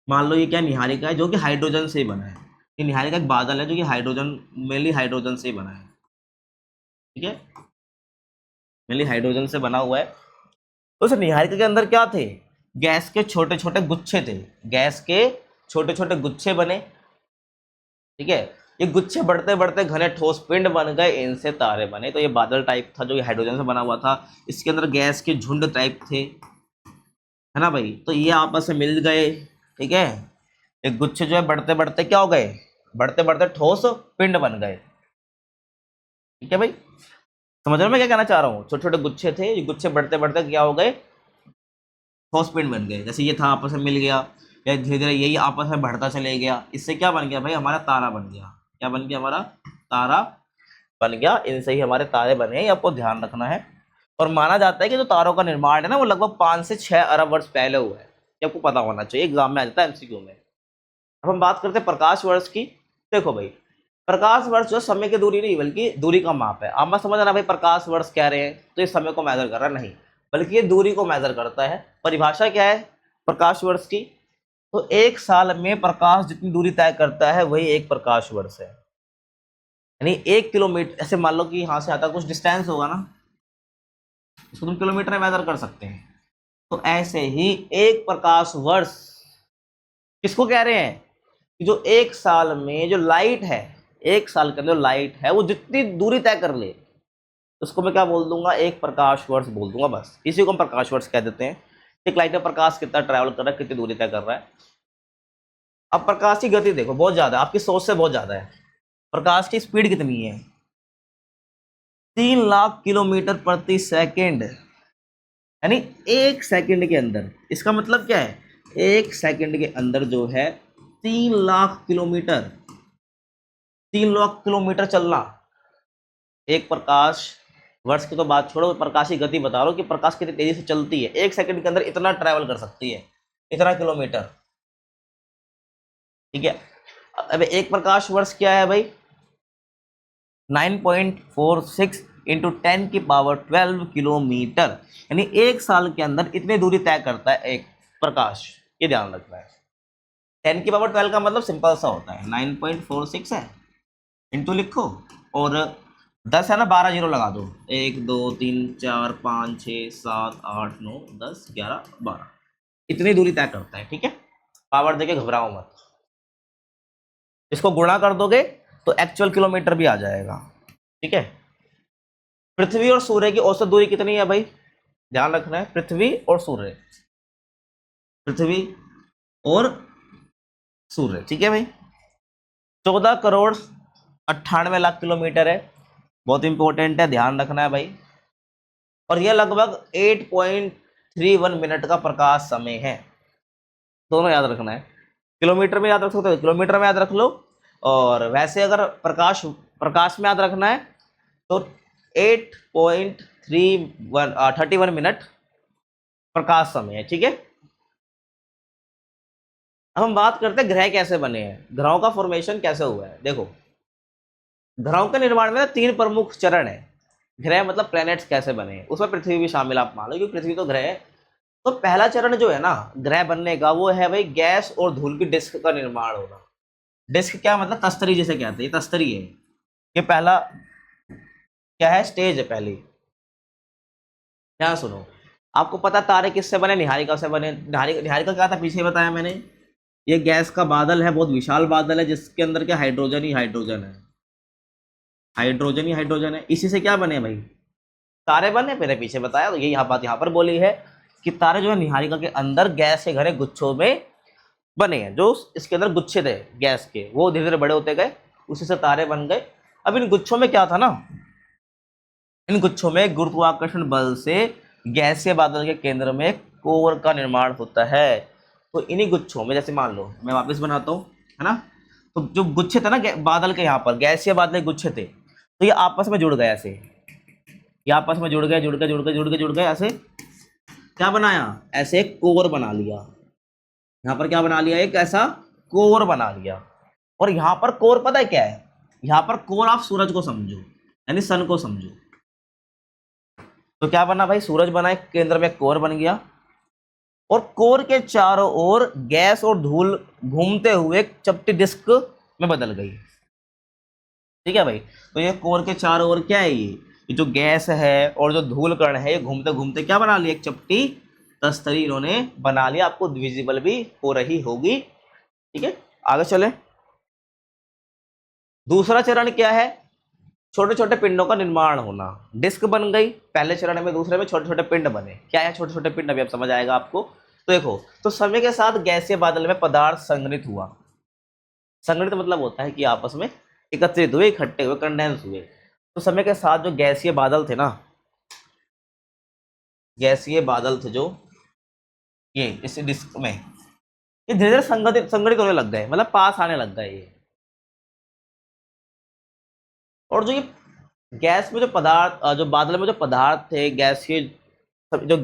मान लो ये क्या, निहारिका है जो कि हाइड्रोजन से ही बना है। ये निहारिका एक बादल है जो कि हाइड्रोजन, मेनली हाइड्रोजन से ही बना है। ठीक है, मेनली हाइड्रोजन से बना हुआ है। तो उस निहारिका के अंदर क्या थे, गैस के छोटे छोटे गुच्छे थे, गैस के छोटे छोटे गुच्छे बने। ठीक है, ये गुच्छे बढ़ते बढ़ते घने ठोस पिंड बन गए, इनसे तारे बने। तो ये बादल टाइप था जो कि हाइड्रोजन से बना हुआ था। इसके अंदर गैस के झुंड टाइप थे, है ना भाई। तो ये आपस में मिल गए। ठीक है, एक गुच्छे जो है बढ़ते बढ़ते क्या हो गए, बढ़ते बढ़ते ठोस पिंड बन गए। ठीक है भाई, समझ रहे हो मैं क्या कहना चाह रहा हूँ। छोटे छोटे गुच्छे थे, ये गुच्छे बढ़ते बढ़ते क्या हो गए, ठोस पिंड बन गए। जैसे ये था आपस में मिल गया, या धीरे धीरे यही आपस में बढ़ता चले गया, इससे क्या बन गया भाई, हमारा तारा बन गया। क्या बन गया, हमारा तारा बन गया। इनसे ही हमारे तारे बने हैं, ये आपको ध्यान रखना है। और माना जाता है कि जो तारों का निर्माण है ना, वो लगभग 5 से 6 अरब वर्ष पहले हुआ है। ये आपको पता होना चाहिए, एग्जाम में आ जाता है एमसीक्यू में। अब हम बात करते हैं प्रकाश वर्ष की। देखो भाई, प्रकाश वर्ष जो समय की दूरी नहीं बल्कि दूरी का माप है। आप मत समझ रहा भाई प्रकाश वर्ष कह रहे हैं तो ये समय को मेजर कर रहा है, नहीं, बल्कि ये दूरी को मेजर करता है। परिभाषा क्या है प्रकाश वर्ष की, तो एक साल में प्रकाश जितनी दूरी तय करता है वही एक प्रकाश वर्ष है। यानी 1 किलोमीटर, ऐसे मान लो कि यहाँ से आता कुछ डिस्टेंस होगा ना, इसको तुम किलोमीटर में मेजर कर सकते हैं। तो ऐसे ही एक प्रकाश वर्ष किसको कह रहे हैं, कि जो एक साल में जो लाइट है, एक साल के अंदर लाइट है वो जितनी दूरी तय कर ले, उसको मैं क्या बोल दूंगा, एक प्रकाश वर्ष बोल दूंगा। बस इसी को हम प्रकाश वर्ष कह देते हैं। एक लाइट में प्रकाश कितना ट्रैवल कर रहा है, कितनी दूरी तय कर रहा है। अब प्रकाश की गति देखो बहुत ज्यादा, आपकी सोच से बहुत ज्यादा है। प्रकाश की स्पीड कितनी है, 3 लाख किलोमीटर प्रति सेकेंड, यानी 1 सेकंड के अंदर। इसका मतलब क्या है, 1 सेकंड के अंदर जो है 3 लाख किलोमीटर, 3 लाख किलोमीटर चलना। एक प्रकाश वर्ष की तो बात छोड़ो, प्रकाश की गति बता रहा हूं कि प्रकाश कितनी तेजी से चलती है, 1 सेकंड के अंदर इतना ट्रैवल कर सकती है, इतना किलोमीटर। ठीक है, अब एक प्रकाश वर्ष क्या है भाई, 9.46 इंटू 10⁻12 किलोमीटर, यानी एक साल के अंदर इतनी दूरी तय करता है एक प्रकाश। ये ध्यान रखना है। 10⁻12 का मतलब सिंपल सा होता है, 9.46 है, इंटू लिखो और 10 है ना, 12 जीरो लगा दो, 1 2 3 4 5 6 7 8 9 10 11 12, इतनी दूरी तय करता है। ठीक है, पावर देके घबराओ मत। इसको गुणा कर दोगे तो एक्चुअल किलोमीटर भी आ जाएगा। ठीक है, पृथ्वी और सूर्य की औसत दूरी कितनी है भाई, ध्यान रखना है, पृथ्वी और सूर्य, पृथ्वी और सूर्य। ठीक है भाई, 14 करोड़ 98 लाख किलोमीटर है, बहुत इंपॉर्टेंट है, ध्यान रखना है भाई। और यह लगभग 8.31 मिनट का प्रकाश समय है। दोनों याद रखना है, किलोमीटर में याद रख सकते हो, किलोमीटर में याद रख लो, और वैसे अगर प्रकाश प्रकाश में याद रखना है तो 8.31 मिनट प्रकाश समय है। ठीक है, अब हम बात करते हैं ग्रह कैसे बने हैं, ग्रहों का फॉर्मेशन कैसे हुआ है। देखो, ग्रहों के निर्माण में ना 3 प्रमुख चरण है। ग्रह मतलब प्लैनेट्स कैसे बने हैं, उसमें पृथ्वी भी शामिल आप मान लो, क्योंकि पृथ्वी तो ग्रह है। तो पहला चरण जो है ना ग्रह बनने का, वो है भाई गैस और धूल की डिस्क का निर्माण होना। डिस्क क्या मतलब, तस्तरी जिसे कहते हैं, तस्तरी है। ये पहला क्या है, स्टेज है पहली। ध्यान सुनो, आपको पता तारे किससे बने, निहारिका से बने। निहारिका क्या था पीछे बताया मैंने, ये गैस का बादल है, बहुत विशाल बादल है, जिसके अंदर क्या हाइड्रोजन ही हाइड्रोजन है, हाइड्रोजन ही हाइड्रोजन है। इसी से क्या बने भाई, तारे बने। मैंने पीछे बताया, तो ये यहाँ बात यहाँ पर बोली है कि तारे जो है निहारिका के अंदर गैस के घने गुच्छों में बने हैं। जो इसके अंदर गुच्छे थे गैस के, वो धीरे धीरे बड़े होते गए, उसी से तारे बन गए। अब इन गुच्छों में क्या था ना, इन गुच्छों में गुरुत्वाकर्षण बल से गैसीय बादल के केंद्र में कोर का निर्माण होता है। तो इन्हीं गुच्छों में, जैसे मान लो मैं वापस बनाता हूँ, है ना, तो जो गुच्छे थे ना बादल के, यहाँ पर गैसीय बादल के गुच्छे थे, तो ये आपस में जुड़ गए ऐसे, ये आपस में जुड़ गए, जुड़ गए ऐसे, क्या बनाया, ऐसे एक कोर बना लिया। यहाँ पर क्या बना लिया, एक ऐसा कोर बना लिया। और यहाँ पर कोर पता है क्या है, यहाँ पर कोर आप सूरज को समझो, यानी सन को समझो। तो क्या बना भाई, सूरज बना, एक केंद्र में कोर बन गया, और कोर के चारों ओर गैस और धूल घूमते हुए एक चपटी डिस्क में बदल गई। ठीक है भाई, तो ये कोर के चारों ओर क्या है, ये जो गैस है और जो धूल कण है, ये घूमते घूमते क्या बना लिया, एक चपटी तस्तरी इन्होंने बना लिया। आपको विजिबल भी हो रही होगी। ठीक है, आगे चले। दूसरा चरण क्या है, छोटे छोटे पिंडों का निर्माण होना। डिस्क बन गई पहले चरण में, दूसरे में छोटे छोटे पिंड बने। क्या है छोटे छोटे पिंड, अभी अब समझ आएगा आपको। तो देखो, तो समय के साथ गैसीय बादल में पदार्थ संघनित हुआ। संघनित मतलब होता है कि आपस में एकत्रित हुए, इकट्ठे हुए, कंडेंस हुए। तो समय के साथ जो गैसीय बादल थे ना, गैसीय बादल थे जो, ये इस डिस्क में ये धीरे धीरे संगठित संगठित होने लग गए, मतलब पास आने लग गए ये। और जो ये गैस में जो पदार्थ जो बादल में जो पदार्थ थे, गैस के जो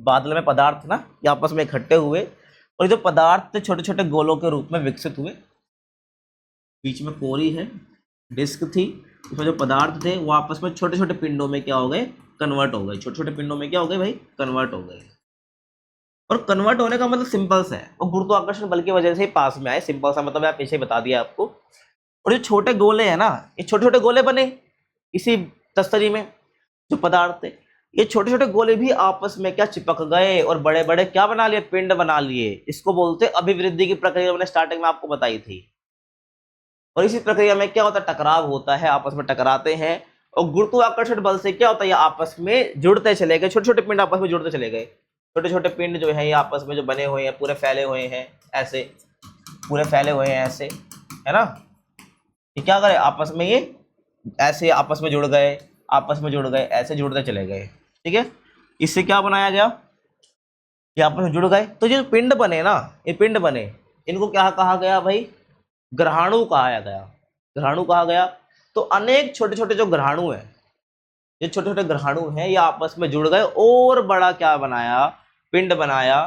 बादल में पदार्थ थे ना, ये आपस में इकट्ठे हुए और ये जो पदार्थ थे छोटे छोटे गोलों के रूप में विकसित हुए। बीच में कोरी है, डिस्क थी, उसमें जो पदार्थ थे वो आपस में छोटे छोटे पिंडों में क्या हो गए, कन्वर्ट हो गए। छोटे छोटे पिंडों में क्या हो गए भाई, कन्वर्ट हो गए। और कन्वर्ट होने का मतलब सिंपल सा है, वो गुरुत्वाकर्षण बल की वजह से ही पास में आए। सिंपल सा मतलब आप पीछे बता दिया आपको। और ये छोटे गोले हैं ना, ये छोटे छोटे गोले बने इसी तस्तरी में जो पदार्थ थे, ये छोटे छोटे गोले भी आपस में क्या चिपक गए और बड़े बड़े क्या बना लिए, पिंड बना लिए। इसको बोलते अभिवृद्धि की प्रक्रिया, मैंने स्टार्टिंग में आपको बताई थी। और इसी प्रक्रिया में क्या होता है, टकराव होता है, आपस में टकराते हैं और गुरुत्वाकर्षण बल से क्या होता है, ये आपस में जुड़ते चले गए। छोटे छोटे पिंड आपस में जुड़ते चले गए। छोटे छोटे पिंड जो है ये आपस में जो बने हुए हैं, पूरे फैले हुए हैं ऐसे, पूरे फैले हुए हैं ऐसे, है ना। ये क्या करे, आपस में ये ऐसे आपस में जुड़ गए, आपस में जुड़ गए, ऐसे जुड़ते चले गए। ठीक है, इससे क्या बनाया गया, ये आपस में जुड़ गए। तो ये पिंड बने ना, ये पिंड बने, इनको क्या कहा गया भाई, ग्रहाणु कहा गया। ग्रहाणु कहा गया। तो अनेक छोटे छोटे जो ग्रहाणु हैं, ये छोटे छोटे ग्रहाणु हैं, ये आपस में जुड़ गए और बड़ा क्या बनाया, पिंड बनाया,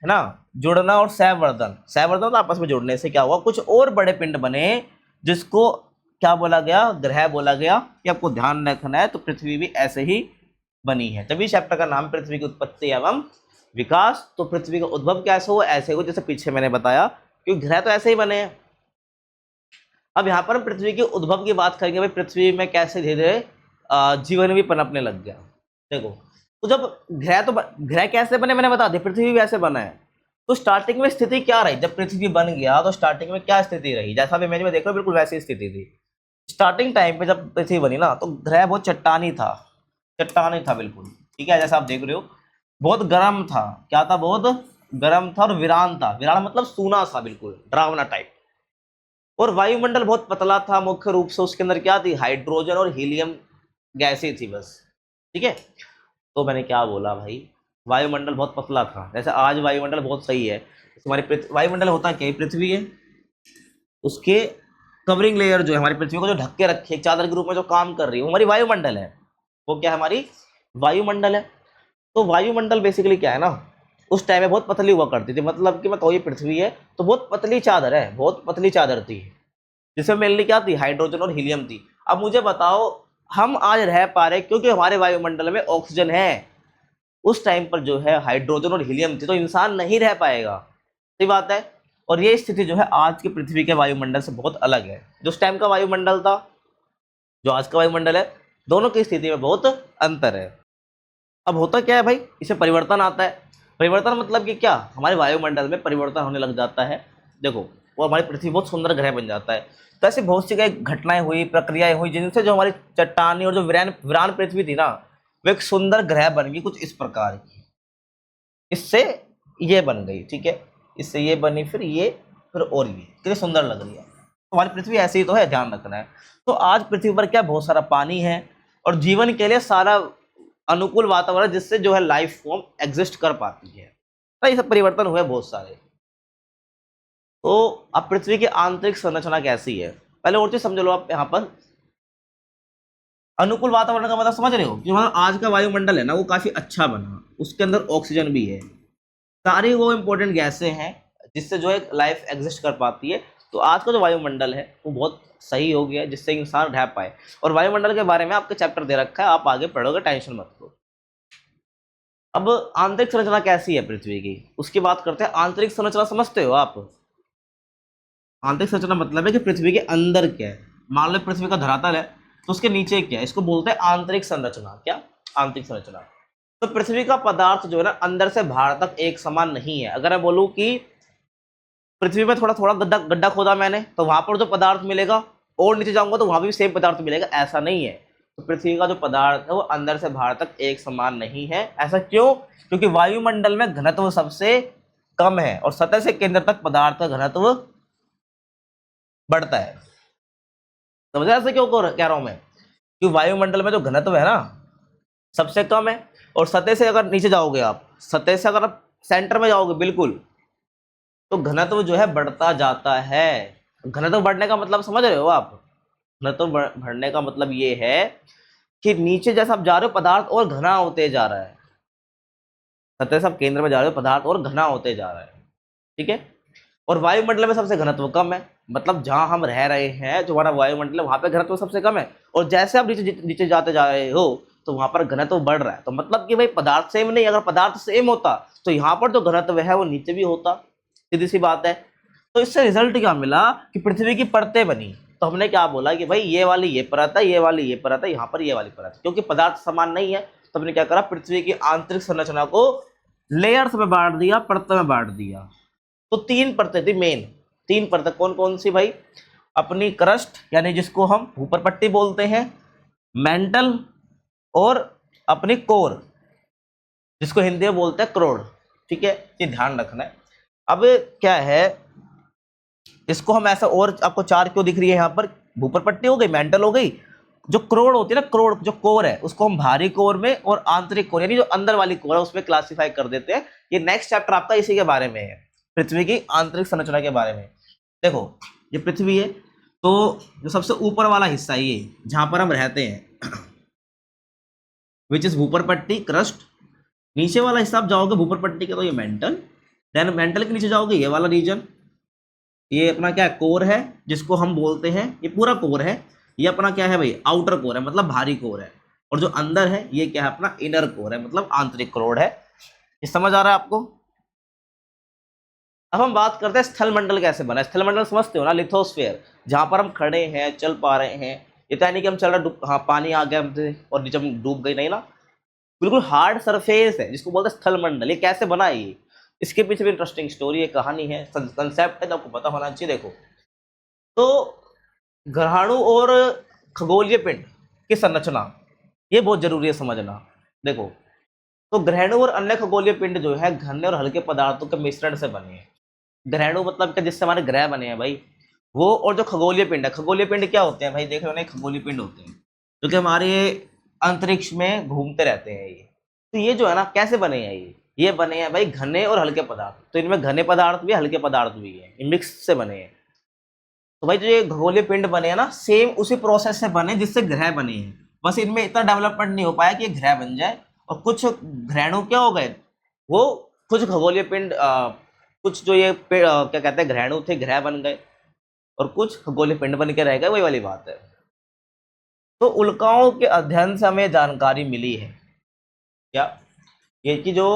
है ना। जुड़ना और सहवर्धन, सहवर्धन तो आपस में जुड़ने से क्या हुआ, कुछ और बड़े पिंड बने, जिसको क्या बोला गया, ग्रह बोला गया। कि आपको ध्यान रखना है। तो पृथ्वी भी ऐसे ही बनी है, तभी चैप्टर का नाम पृथ्वी की उत्पत्ति एवं विकास। तो पृथ्वी का उद्भव कैसे हुआ, ऐसे हुआ जैसे पीछे मैंने बताया, क्योंकि ग्रह तो ऐसे ही बने हैं। अब यहाँ पर हम पृथ्वी के उद्भव की बात करेंगे, भाई पृथ्वी में कैसे धीरे धीरे जीवन भी पनपने लग गया। देखो, तो जब ग्रह कैसे बने मैंने बता दिया, पृथ्वी भी वैसे बना है। तो स्टार्टिंग में स्थिति क्या रही, जब पृथ्वी बन गया तो स्टार्टिंग में क्या स्थिति रही, जैसा भी मैंने देख रहा हूँ बिल्कुल वैसी स्थिति थी। स्टार्टिंग टाइम पे जब पृथ्वी बनी ना, तो ग्रह बहुत चट्टानी था, चट्टानी था बिल्कुल। ठीक है, जैसा आप देख रहे हो, बहुत गर्म था। क्या था, बहुत गर्म था। और वीरान था, वीरान मतलब सूना सा, बिल्कुल डरावना टाइप। और वायुमंडल बहुत पतला था, मुख्य रूप से उसके अंदर क्या थी, हाइड्रोजन और हीलियम गैसें थी बस। ठीक है, तो मैंने क्या बोला भाई, वायुमंडल बहुत पतला था। जैसे आज वायुमंडल बहुत सही है, हमारी वायुमंडल होता क्या, पृथ्वी है, उसके कवरिंग लेयर जो है हमारी पृथ्वी को जो ढक के रखे, एक चादर के रूप में जो काम कर रही है, वो हमारी वायुमंडल है। वो क्या है, हमारी वायुमंडल है। तो वायुमंडल बेसिकली क्या है ना, उस टाइम में बहुत पतली हुआ करती थी। मतलब कि मैं कहूँ ये पृथ्वी है तो बहुत पतली चादर है, बहुत पतली चादर थी, जिसमें मेनली क्या थी, हाइड्रोजन और हीलियम थी। अब मुझे बताओ, हम आज रह पा रहे क्योंकि हमारे वायुमंडल में ऑक्सीजन है। उस टाइम पर जो है हाइड्रोजन और हीलियम थी, तो इंसान नहीं रह पाएगा। सही बात है। और ये स्थिति जो है आज के पृथ्वी के वायुमंडल से बहुत अलग है। जो उस टाइम का वायुमंडल था, जो आज का वायुमंडल है, दोनों की स्थिति में बहुत अंतर है। अब होता क्या है भाई, इसमें परिवर्तन आता है। परिवर्तन मतलब कि क्या, हमारे वायुमंडल में परिवर्तन होने लग जाता है। देखो, वो हमारी पृथ्वी बहुत सुंदर ग्रह बन जाता है। तो ऐसी बहुत सी घटनाएं हुई, प्रक्रियाएं हुई, जिनसे जो हमारी चट्टानी और जो वीरान वीरान पृथ्वी थी ना, वो एक सुंदर ग्रह बन गई कुछ इस प्रकार की। इससे ये बन गई, ठीक है, इससे ये बनी, फिर ये, फिर और ये, कितनी सुंदर लग रही है। तो हमारी पृथ्वी ऐसी ही तो है, ध्यान रखना है। तो आज पृथ्वी पर क्या, बहुत सारा पानी है और जीवन के लिए सारा अनुकूल वातावरण, जिससे जो है लाइफ फॉर्म एग्जिस्ट कर पाती है। तो ये सब परिवर्तन हुए बहुत सारे। तो अब पृथ्वी की आंतरिक संरचना कैसी है, पहले और चीज समझ लो आप। यहाँ पर अनुकूल वातावरण का मतलब समझ रहे हो, कि मतलब आज का वायुमंडल है ना, वो काफी अच्छा बना, उसके अंदर ऑक्सीजन भी है, सारी वो इंपॉर्टेंट गैसें हैं जिससे जो है लाइफ एग्जिस्ट कर पाती है। तो आज का जो वायुमंडल है वो बहुत सही हो गया है, जिससे इंसान रह पाए। और वायुमंडल के बारे में आपके चैप्टर दे रखा है, आप आगे पढ़ोगे, टेंशन मत लो। अब आंतरिक संरचना कैसी है पृथ्वी की, उसकी बात करते हैं। आंतरिक संरचना समझते हो आप, आंतरिक संरचना मतलब है कि पृथ्वी के अंदर क्या है। मान लो पृथ्वी का धरातल है, तो उसके नीचे क्या है, इसको बोलते हैं आंतरिक संरचना। क्या, आंतरिक संरचना। तो पृथ्वी का पदार्थ जो है ना, अंदर से बाहर तक एक समान नहीं है। अगर मैं बोलूं कि पृथ्वी में थोड़ा थोड़ा गड्ढा गड्ढा खोदा मैंने, तो वहां पर जो पदार्थ मिलेगा, और नीचे जाऊंगा तो वहां भी सेम पदार्थ मिलेगा, ऐसा नहीं है। तो पृथ्वी का जो पदार्थ है वो अंदर से बाहर तक एक समान नहीं है। ऐसा क्यों, क्योंकि वायुमंडल में घनत्व सबसे कम है और सतह से केंद्र तक पदार्थ का घनत्व बढ़ता है। समझ ऐसे क्यों कह रहा हूं मैं, कि वायुमंडल में जो घनत्व है ना सबसे कम है, और सतह से अगर नीचे जाओगे आप, सतह से अगर आप सेंटर में जाओगे बिल्कुल, तो घनत्व जो है बढ़ता जाता है। घनत्व बढ़ने का मतलब समझ रहे हो आप? घनत्व बढ़ने का मतलब ये है कि नीचे जैसा आप जा रहे हो पदार्थ और घना होते जा रहा है, सतह से आप केंद्र में जा रहे हो पदार्थ और घना होते जा रहा है, ठीक है। और वायुमंडल में सबसे घनत्व कम है, मतलब जहां हम रह रहे हैं जो हमारा वायुमंडल है वहां पे घनत्व सबसे कम है, और जैसे आप नीचे नीचे जाते जा रहे हो तो वहां पर घनत्व बढ़ रहा है। तो मतलब कि भाई पदार्थ सेम नहीं, अगर पदार्थ सेम होता तो यहाँ पर जो घनत्व है वो नीचे भी होता, सीधी सी बात है। तो इससे रिजल्ट क्या मिला कि पृथ्वी की परतें बनी। तो हमने क्या बोला कि भाई ये वाली ये परत है, ये वाली ये परत है, यहाँ पर ये वाली परत है, क्योंकि पदार्थ समान नहीं है तो हमने क्या करा, पृथ्वी की आंतरिक संरचना को लेयर्स में बांट दिया, परतों में बांट दिया। तो तीन परतें थी मेन, तीन परतें कौन कौन सी भाई? अपनी क्रस्ट यानी जिसको हम ऊपर पट्टी बोलते हैं, मेंटल, और अपनी कोर जिसको हिंदी में बोलते हैं क्रोड, ठीक है, ये ध्यान रखना है। अब क्या है, इसको हम ऐसा, और आपको चार क्यों दिख रही है यहाँ पर? ऊपर पट्टी हो गई, मेंटल हो गई, जो क्रोड होती है ना, क्रोड जो कोर है उसको हम बाहरी कोर में और आंतरिक कोर यानी जो अंदर वाली कोर है उसमें क्लासिफाई कर देते हैं। ये नेक्स्ट चैप्टर आपका इसी के बारे में है, पृथ्वी की आंतरिक संरचना के बारे में। देखो ये पृथ्वी है, तो जो सबसे ऊपर वाला हिस्सा है ये जहां पर हम रहते हैं, विच इज भूपर पट्टी क्रस्ट। नीचे वाला हिस्सा आप जाओगे भूपर पट्टी के तो ये मेंटल, देन मेंटल के नीचे जाओगे ये वाला रीजन, ये अपना क्या है, कोर है जिसको हम बोलते हैं, ये पूरा कोर है, ये अपना क्या है भाई, आउटर कोर है मतलब भारी कोर है, और जो अंदर है ये क्या है, अपना इनर कोर है मतलब आंतरिक कोर है। ये समझ आ रहा है आपको? अब हम बात करते हैं स्थल मंडल कैसे बना। स्थल मंडल समझते हो ना, लिथोस्फीयर, जहां पर हम खड़े हैं, चल पा रहे हैं, ये तो नहीं कि हम चल रहे हाँ पानी आ गया हमसे और नीचे हम डूब गए, नहीं ना, बिल्कुल हार्ड सरफेस है जिसको बोलते हैं स्थल मंडल। ये कैसे बना ये, इसके पीछे भी इंटरेस्टिंग स्टोरी है, कहानी है, कंसेप्ट है, तो आपको पता होना चाहिए। देखो तो ग्रहाणु और खगोलीय पिंड की संरचना ये बहुत जरूरी है समझना। देखो तो ग्रहणु और अन्य खगोलीय पिंड जो है घने और हल्के पदार्थों के मिश्रण से बने हैं। ग्रहणु मतलब क्या, जिससे हमारे ग्रह बने हैं भाई वो, और जो खगोलीय पिंड है, खगोलीय पिंड क्या होते हैं भाई, देख रहे हो खगोलीय पिंड होते हैं जो कि हमारे अंतरिक्ष में घूमते रहते हैं। ये तो ये जो है ना कैसे बने हैं, ये बने हैं भाई घने और हल्के पदार्थ, तो इनमें घने पदार्थ भी हल्के पदार्थ भी है, ये मिक्स से बने हैं। तो भाई जो ये खगोलीय पिंड बने हैं ना सेम उसी प्रोसेस से बने जिससे ग्रह बने हैं, बस इनमें इतना डेवलपमेंट नहीं हो पाया कि ग्रह बन जाए। और कुछ ग्रहणु क्या हो गए, वो कुछ खगोलीय पिंड कुछ जो ये क्या कहते हैं ग्रहणु थे ग्रह बन गए, और कुछ खगोलीय पिंड बन के रह गए, वही वाली बात है। तो उल्काओं के अध्ययन से हमें जानकारी मिली है क्या, ये कि जो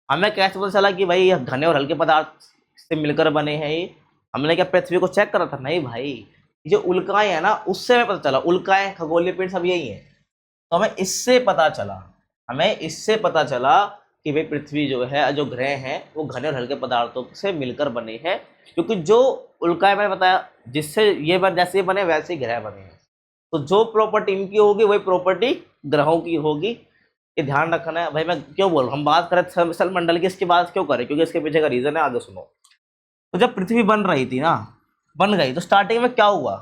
हमें कैसे पता चला कि भाई ये घने और हल्के पदार्थ से मिलकर बने हैं। ये हमने क्या पृथ्वी को चेक करा था? नहीं भाई, जो उल्काएं है ना उससे हमें पता चला, उल्काएं खगोलीय पिंड सब यही है। तो हमें इससे पता चला, हमें इससे पता चला कि भाई पृथ्वी जो है, जो ग्रह हैं वो घने और हल्के पदार्थों से मिलकर बने हैं, क्योंकि जो उल्काएं मैंने बताया जिससे ये बन, जैसे बने वैसे ही ग्रह बने हैं। तो जो प्रॉपर्टी इनकी होगी वही प्रॉपर्टी ग्रहों की होगी, ये ध्यान रखना है भाई। मैं क्यों बोल रहा हूँ, हम बात करें स्थल मंडल की, इसकी बात क्यों करें, क्योंकि इसके पीछे का रीजन है, आगे सुनो। तो जब पृथ्वी बन रही थी ना, बन गई, तो स्टार्टिंग में क्या हुआ,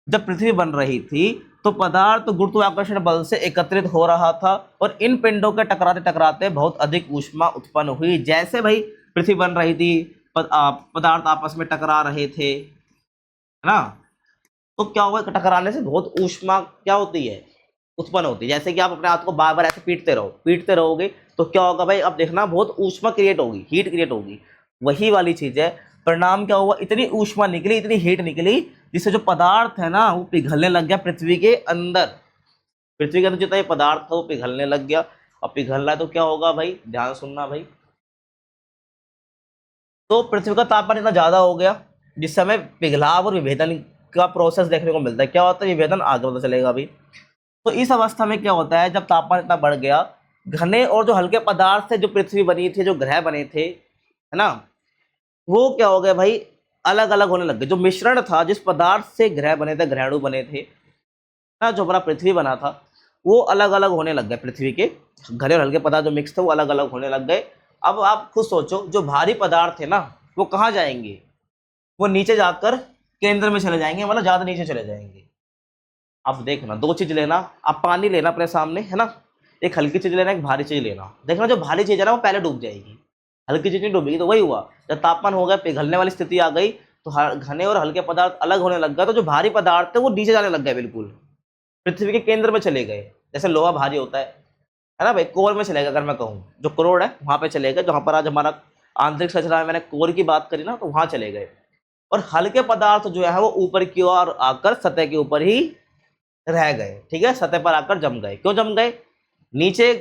जब पृथ्वी बन रही थी तो पदार्थ गुरुत्वाकर्षण बल से एकत्रित हो रहा था, और इन पिंडों के टकराते टकराते बहुत अधिक ऊष्मा उत्पन्न हुई। जैसे भाई पृथ्वी बन रही थी, पदार्थ आपस में टकरा रहे थे, है ना, तो क्या होगा, टकराने से बहुत ऊष्मा क्या होती है, उत्पन्न होती है। जैसे कि आप अपने हाथ को बार बार ऐसे पीटते रहोगे तो क्या होगा भाई, अब देखना बहुत ऊष्मा क्रिएट होगी, हीट क्रिएट होगी। वही वाली चीज है, परिणाम क्या हुआ, इतनी ऊष्मा निकली, इतनी हीट निकली, जिससे जो पदार्थ है ना वो पिघलने लग गया पृथ्वी के अंदर। पृथ्वी के अंदर जितना ये पदार्थ था वो पिघलने लग गया। अब पिघलना है तो क्या होगा भाई, ध्यान सुनना भाई, तो पृथ्वी का तापमान इतना ज्यादा हो गया जिस समय पिघलाव और विभेदन का प्रोसेस देखने को मिलता है। क्या होता है, विभेदन आगे पता चलेगा अभी। तो इस अवस्था में क्या होता है, जब तापमान इतना बढ़ गया, घने और जो हल्के पदार्थ से जो पृथ्वी बनी थी, जो ग्रह बने थे, है ना, वो क्या हो गए भाई, अलग अलग होने लग गए। जो मिश्रण था, जिस पदार्थ से ग्रह बने थे, ग्रहणु बने थे ना, जो हमारा पृथ्वी बना था, वो अलग अलग होने लग गए। पृथ्वी के घने और हल्के पदार्थ जो मिक्स थे वो अलग अलग होने लग गए। अब आप खुद सोचो, जो भारी पदार्थ है ना वो कहाँ जाएंगे, वो नीचे जाकर केंद्र में चले जाएंगे, मतलब ज्यादा नीचे चले जाएंगे। अब देखना दो चीज लेना, आप पानी लेना अपने सामने, है ना, एक हल्की चीज लेना, एक भारी चीज लेना, देखना जो भारी चीज है ना वो पहले डूब जाएगी, हल्की चीज नहीं डूबेगी। तो वही हुआ, जब तापमान हो गया, पिघलने वाली स्थिति आ गई, तो घने और हल्के पदार्थ अलग होने लग गए, तो जो भारी पदार्थ थे वो नीचे जाने लग गए, बिल्कुल पृथ्वी के केंद्र में चले गए। जैसे लोहा भारी होता है ना भाई, कोर में चलेगा। अगर मैं कहूँ जो करोड़ है वहां पे चले गए, जहां पर आज हमारा आंतरिक संरचना है, मैंने कोर की बात करी ना, तो वहां चले गए। और हल्के पदार्थ जो है वो ऊपर की ओर आकर सतह के ऊपर ही रह गए, ठीक है, सतह पर आकर जम गए। क्यों जम गए? नीचे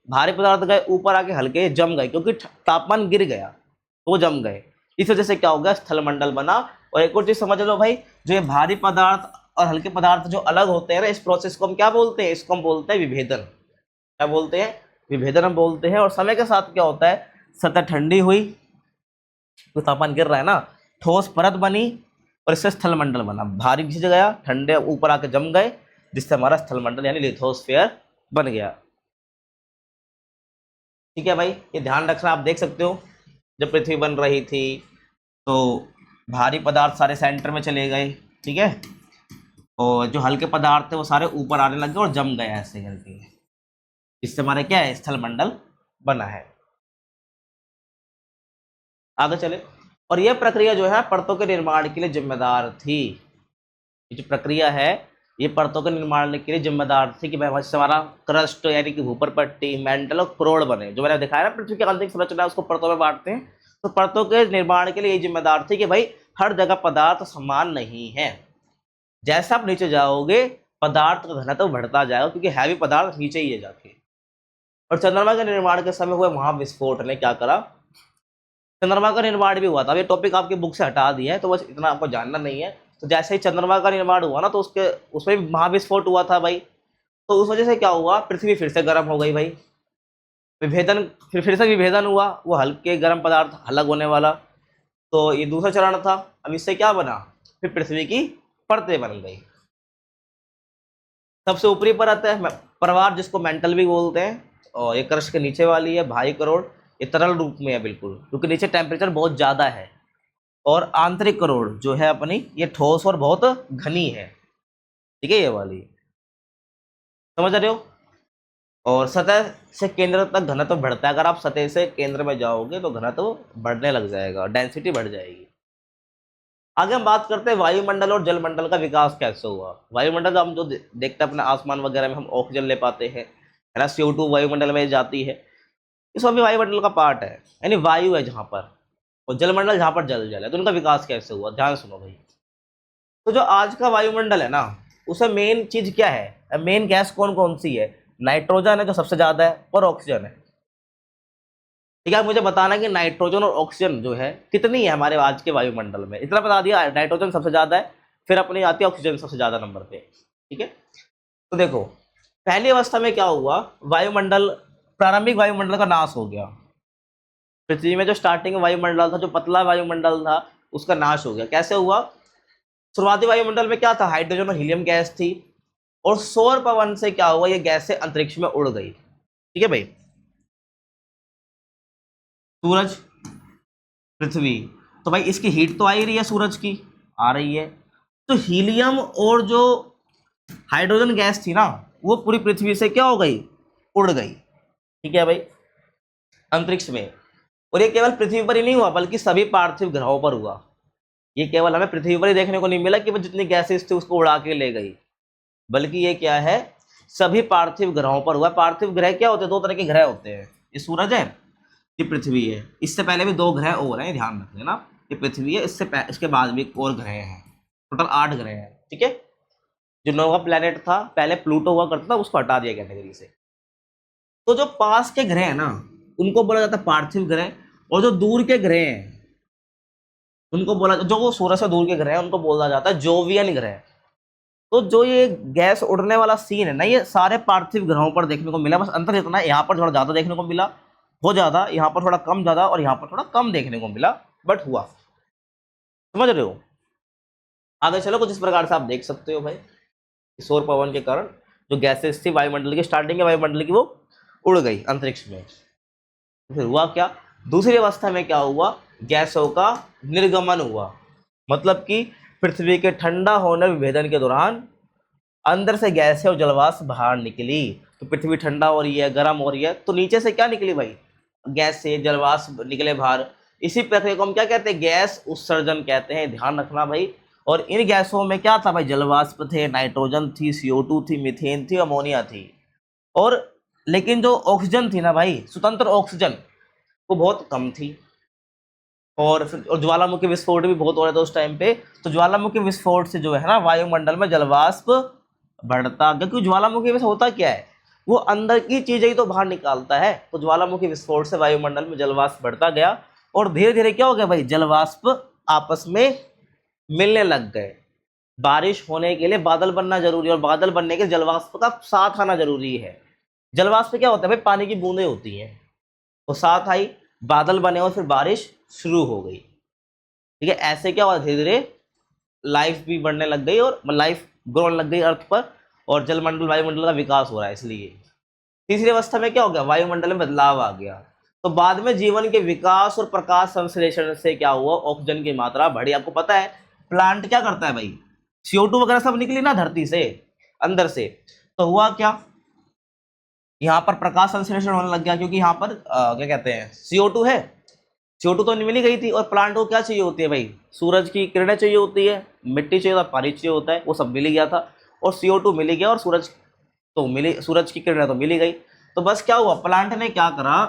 भारी पदार्थ गए, ऊपर आके हल्के जम गए, क्योंकि तापमान गिर गया तो वो जम गए। इस वजह से क्या हो गया? स्थलमंडल बना। और एक और चीज समझ लो भाई, जो ये भारी पदार्थ और हल्के पदार्थ जो अलग होते हैं ना, इस प्रोसेस को हम क्या बोलते हैं? इसको हम बोलते हैं विभेदन। क्या बोलते हैं? विभेदन हम बोलते हैं। और समय के साथ क्या होता है? सतह ठंडी हुई, तो तापमान गिर रहा है ना, ठोस परत बनी और इससे स्थलमंडल बना। भारी खिंच गया, ठंडे ऊपर आके जम गए, जिससे हमारा स्थलमंडल यानी लिथोस्फीयर बन गया। ठीक है भाई, ये ध्यान रखना। आप देख सकते हो जब पृथ्वी बन रही थी तो भारी पदार्थ सारे सेंटर में चले गए, ठीक है, और जो हल्के पदार्थ थे वो सारे ऊपर आने लगे और जम गए ऐसे करके। इससे हमारे क्या है? स्थलमंडल बना है। आगे चले। और यह प्रक्रिया जो है परतों के निर्माण के लिए जिम्मेदार थी। ये जो प्रक्रिया है ये परतों के निर्माण के लिए जिम्मेदार थी कि भाई हमारा क्रस्ट यानी कि ऊपर पट्टी, मेंटल और करोड़ बने। जो मैंने दिखाया ना, पृथ्वी की आंतरिक संरचना उसको परतों में बांटते हैं, तो परतों के निर्माण के लिए ये जिम्मेदार थी कि भाई हर जगह पदार्थ समान नहीं है। जैसा आप नीचे जाओगे पदार्थ का घनत्व बढ़ता जाएगा, क्योंकि हैवी पदार्थ नीचे ही है जाके। और चंद्रमा के निर्माण के समय हुए महाविस्फोट ने क्या करा? चंद्रमा का निर्माण भी हुआ था। अब ये टॉपिक आपकी बुक से हटा दिया है, तो बस इतना आपको जानना नहीं है। तो जैसे ही चंद्रमा का निर्माण हुआ ना, तो उसमें भी महाविस्फोट हुआ था भाई। तो उस वजह से क्या हुआ? पृथ्वी फिर से गर्म हो गई भाई। विभेदन, फिर से विभेदन हुआ, वो हल्के गर्म पदार्थ अलग होने वाला। तो ये दूसरा चरण था। अब इससे क्या बना? फिर पृथ्वी की परतें बन गई। सबसे ऊपरी परत है प्रवार, जिसको मेंटल भी बोलते हैं, और ये क्रस्ट के नीचे वाली है भारी करोड़। ये तरल रूप में है बिल्कुल, क्योंकि नीचे टेम्परेचर बहुत ज़्यादा है। और आंतरिक करोड़ जो है अपनी, ये ठोस और बहुत घनी है, ठीक है, ये वाली, समझ रहे हो। और सतह से केंद्र तक घनत्व बढ़ता है। अगर आप सतह से केंद्र में जाओगे तो घनत्व बढ़ने लग जाएगा, डेंसिटी बढ़ जाएगी। आगे हम बात करते हैं वायुमंडल और जलमंडल का विकास कैसे हुआ। वायुमंडल हम जो देखते हैं अपने आसमान वगैरह में, हम ऑक्सीजन ले पाते हैं, है ना, CO2 वायुमंडल में जाती है, इसमें भी वायुमंडल का पार्ट है, यानी वायु है जहाँ पर, और जलमंडल जहाँ पर जल है। तो उनका विकास कैसे हुआ, ध्यान सुनो भाई। तो जो आज का वायुमंडल है ना, उसमें मेन चीज क्या है? मेन गैस कौन कौन सी है? नाइट्रोजन है जो सबसे ज्यादा है, और ऑक्सीजन है। ठीक है, मुझे बताना कि नाइट्रोजन और ऑक्सीजन जो है कितनी है हमारे आज के वायुमंडल में। इतना बता दिया, नाइट्रोजन सबसे ज्यादा है, फिर अपनी आती है ऑक्सीजन सबसे ज्यादा नंबर पे, ठीक है। तो देखो, पहली अवस्था में क्या हुआ? वायुमंडल, प्रारंभिक वायुमंडल का नाश हो गया। पृथ्वी में जो स्टार्टिंग वायुमंडल था, जो पतला वायुमंडल था, उसका नाश हो गया। कैसे हुआ? शुरुआती वायुमंडल में क्या था? हाइड्रोजन और हीलियम गैस थी, और सौर पवन से क्या हुआ? ये गैसें अंतरिक्ष में उड़ गई, ठीक है भाई। सूरज, पृथ्वी, तो भाई इसकी हीट तो आ ही रही है, सूरज की आ रही है। तो हीलियम और जो हाइड्रोजन गैस थी ना, वो पूरी पृथ्वी से क्या हो गई? उड़ गई, ठीक है भाई, अंतरिक्ष में। और ये केवल पृथ्वी पर ही नहीं हुआ, बल्कि सभी पार्थिव ग्रहों पर हुआ। ये केवल हमें पृथ्वी पर ही देखने को नहीं मिला कि वो जितनी गैसेस थी उसको उड़ा के ले गई, बल्कि ये क्या है? सभी पार्थिव ग्रहों पर हुआ। पार्थिव ग्रह क्या होते हैं? दो तरह के ग्रह होते हैं, ये सूरज है, ये पृथ्वी है। इससे पहले भी दो ग्रह और हैं, ध्यान रख लेना। ये पृथ्वी है, इसके बाद भी एक और ग्रह हैं, टोटल 8 ग्रह हैं, ठीक है। जो नौवां प्लेनेट था, पहले प्लूटो हुआ करता था, उसको हटा दिया कैटेगरी से। तो जो पास के ग्रह है ना, उनको बोला जाता है पार्थिव ग्रह, और जो दूर के ग्रह हैं उनको बोला, जो सूरज से दूर के ग्रह हैं उनको बोला जाता है जोवियन ग्रह। तो जो ये गैस उड़ने वाला सीन है ना, ये सारे पार्थिव ग्रहों पर देखने को मिला। बस अंतर इतना है, यहाँ पर थोड़ा ज्यादा देखने को मिला, हो ज्यादा, यहाँ पर थोड़ा कम ज्यादा, और यहाँ पर थोड़ा कम देखने को मिला, बट हुआ, समझ रहे हो। आगे चलो, कुछ इस प्रकार से आप देख सकते हो भाई, सौर पवन के कारण जो गैसेस थी वायुमंडल की, स्टार्टिंग है वायुमंडल की, वो उड़ गई अंतरिक्ष में। फिर हुआ क्या? दूसरी अवस्था में क्या हुआ? गैसों का निर्गमन हुआ। मतलब कि पृथ्वी के ठंडा होने विभेदन के दौरान अंदर से गैसें और जलवाष्प बाहर निकली। तो पृथ्वी ठंडा हो रही है, गर्म हो रही है, तो नीचे से क्या निकली भाई? गैस से जलवाष्प निकले बाहर, इसी प्रक्रिया को हम क्या कहते हैं, गैस उत्सर्जन कहते हैं, ध्यान रखना भाई। और इन गैसों में क्या था भाई, जलवाष्प थे, नाइट्रोजन थी, CO2 थी, मीथेन थी, अमोनिया थी। और लेकिन जो ऑक्सीजन थी ना भाई, स्वतंत्र ऑक्सीजन, वो बहुत कम थी। और फिर और ज्वालामुखी विस्फोट भी बहुत हो रहा था उस टाइम पे। तो ज्वालामुखी विस्फोट से जो है ना वायुमंडल में जलवाष्प बढ़ता, क्योंकि ज्वालामुखी में से होता क्या है, वो अंदर की चीजें ही तो बाहर निकालता है। तो ज्वालामुखी विस्फोट से वायुमंडल में जलवाष्प बढ़ता गया और धीरे धीरे क्या हो गया भाई, जलवाष्प आपस में मिलने लग गए। बारिश होने के लिए बादल बनना जरूरी है, और बादल बनने के लिए जलवाष्प का साथ आना जरूरी है। जलवाष्प क्या होता है भाई, पानी की बूंदें होती हैं, तो साथ आई, बादल बने और फिर बारिश शुरू हो गई। ठीक है, ऐसे क्या हुआ, धीरे धीरे लाइफ भी बढ़ने लग गई और लाइफ ग्रो होने लग गई अर्थ पर, और जलमंडल वायुमंडल का विकास हो रहा है। इसलिए तीसरी अवस्था में क्या हो गया, वायुमंडल में बदलाव आ गया। तो बाद में जीवन के विकास और प्रकाश संश्लेषण से क्या हुआ, ऑक्सीजन की मात्रा बढ़ी। आपको पता है प्लांट क्या करता है भाई, CO2 वगैरह सब निकली ना धरती से अंदर से, तो हुआ क्या, यहाँ पर प्रकाश संश्लेषण होने लग गया, क्योंकि यहाँ पर क्या कहते हैं, CO2 है, CO2 तो मिल ही गई थी। और प्लांट को क्या चाहिए होती है भाई, सूरज की किरणें चाहिए होती है, मिट्टी चाहिए होता है, पानी चाहिए होता है, वो सब मिल ही गया था। और CO2 मिल ही गया, और सूरज तो मिली, सूरज की किरणें तो मिल ही गई। तो बस क्या हुआ, प्लांट ने क्या करा,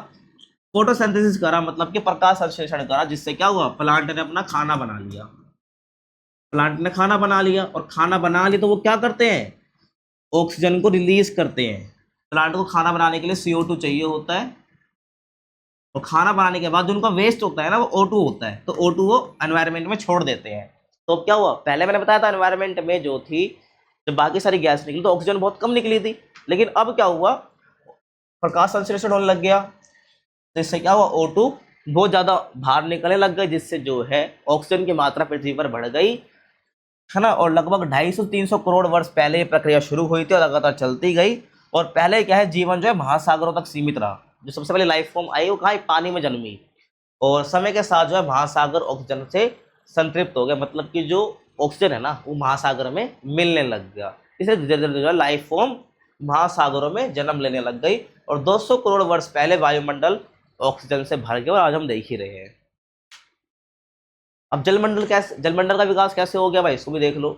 फोटोसिंथेसिस करा, मतलब कि प्रकाश संश्लेषण करा, जिससे क्या हुआ, प्लांट ने अपना खाना बना लिया। प्लांट ने खाना बना लिया, और खाना बना लिया तो वो क्या करते हैं, ऑक्सीजन को रिलीज करते हैं। प्लांट को खाना बनाने के लिए CO2 चाहिए होता है, और खाना बनाने के बाद जो उनका वेस्ट होता है ना, वो O2 होता है, तो O2 वो एनवायरनमेंट में छोड़ देते हैं। तो अब क्या हुआ, पहले मैंने बताया था एनवायरनमेंट में जो थी, जब बाकी सारी गैस निकली तो ऑक्सीजन बहुत कम निकली थी, लेकिन अब क्या हुआ, प्रकाश संश्लेषण होने लग गया, तो इससे क्या हुआ, O2 बहुत ज्यादा बाहर निकलने लग गए, जिससे जो है ऑक्सीजन की मात्रा पृथ्वी पर बढ़ गई, है ना। और लगभग 250-300 करोड़ वर्ष पहले ये प्रक्रिया शुरू हुई थी और लगातार चलती गई। और पहले क्या है, जीवन जो है महासागरों तक सीमित रहा। जो सबसे पहले लाइफ फॉर्म आई वो कहाँ, पानी में जन्मी। और समय के साथ जो है महासागर ऑक्सीजन से संतृप्त हो गए, मतलब कि जो ऑक्सीजन है ना वो महासागर में मिलने लग गया। इसलिए धीरे धीरे जो है लाइफ फॉर्म महासागरों में जन्म लेने लग गई, और 200 करोड़ वर्ष पहले वायुमंडल ऑक्सीजन से भर गया, और आज हम देख ही रहे हैं। अब जलमंडल का विकास कैसे हो गया भाई, इसको भी देख लो।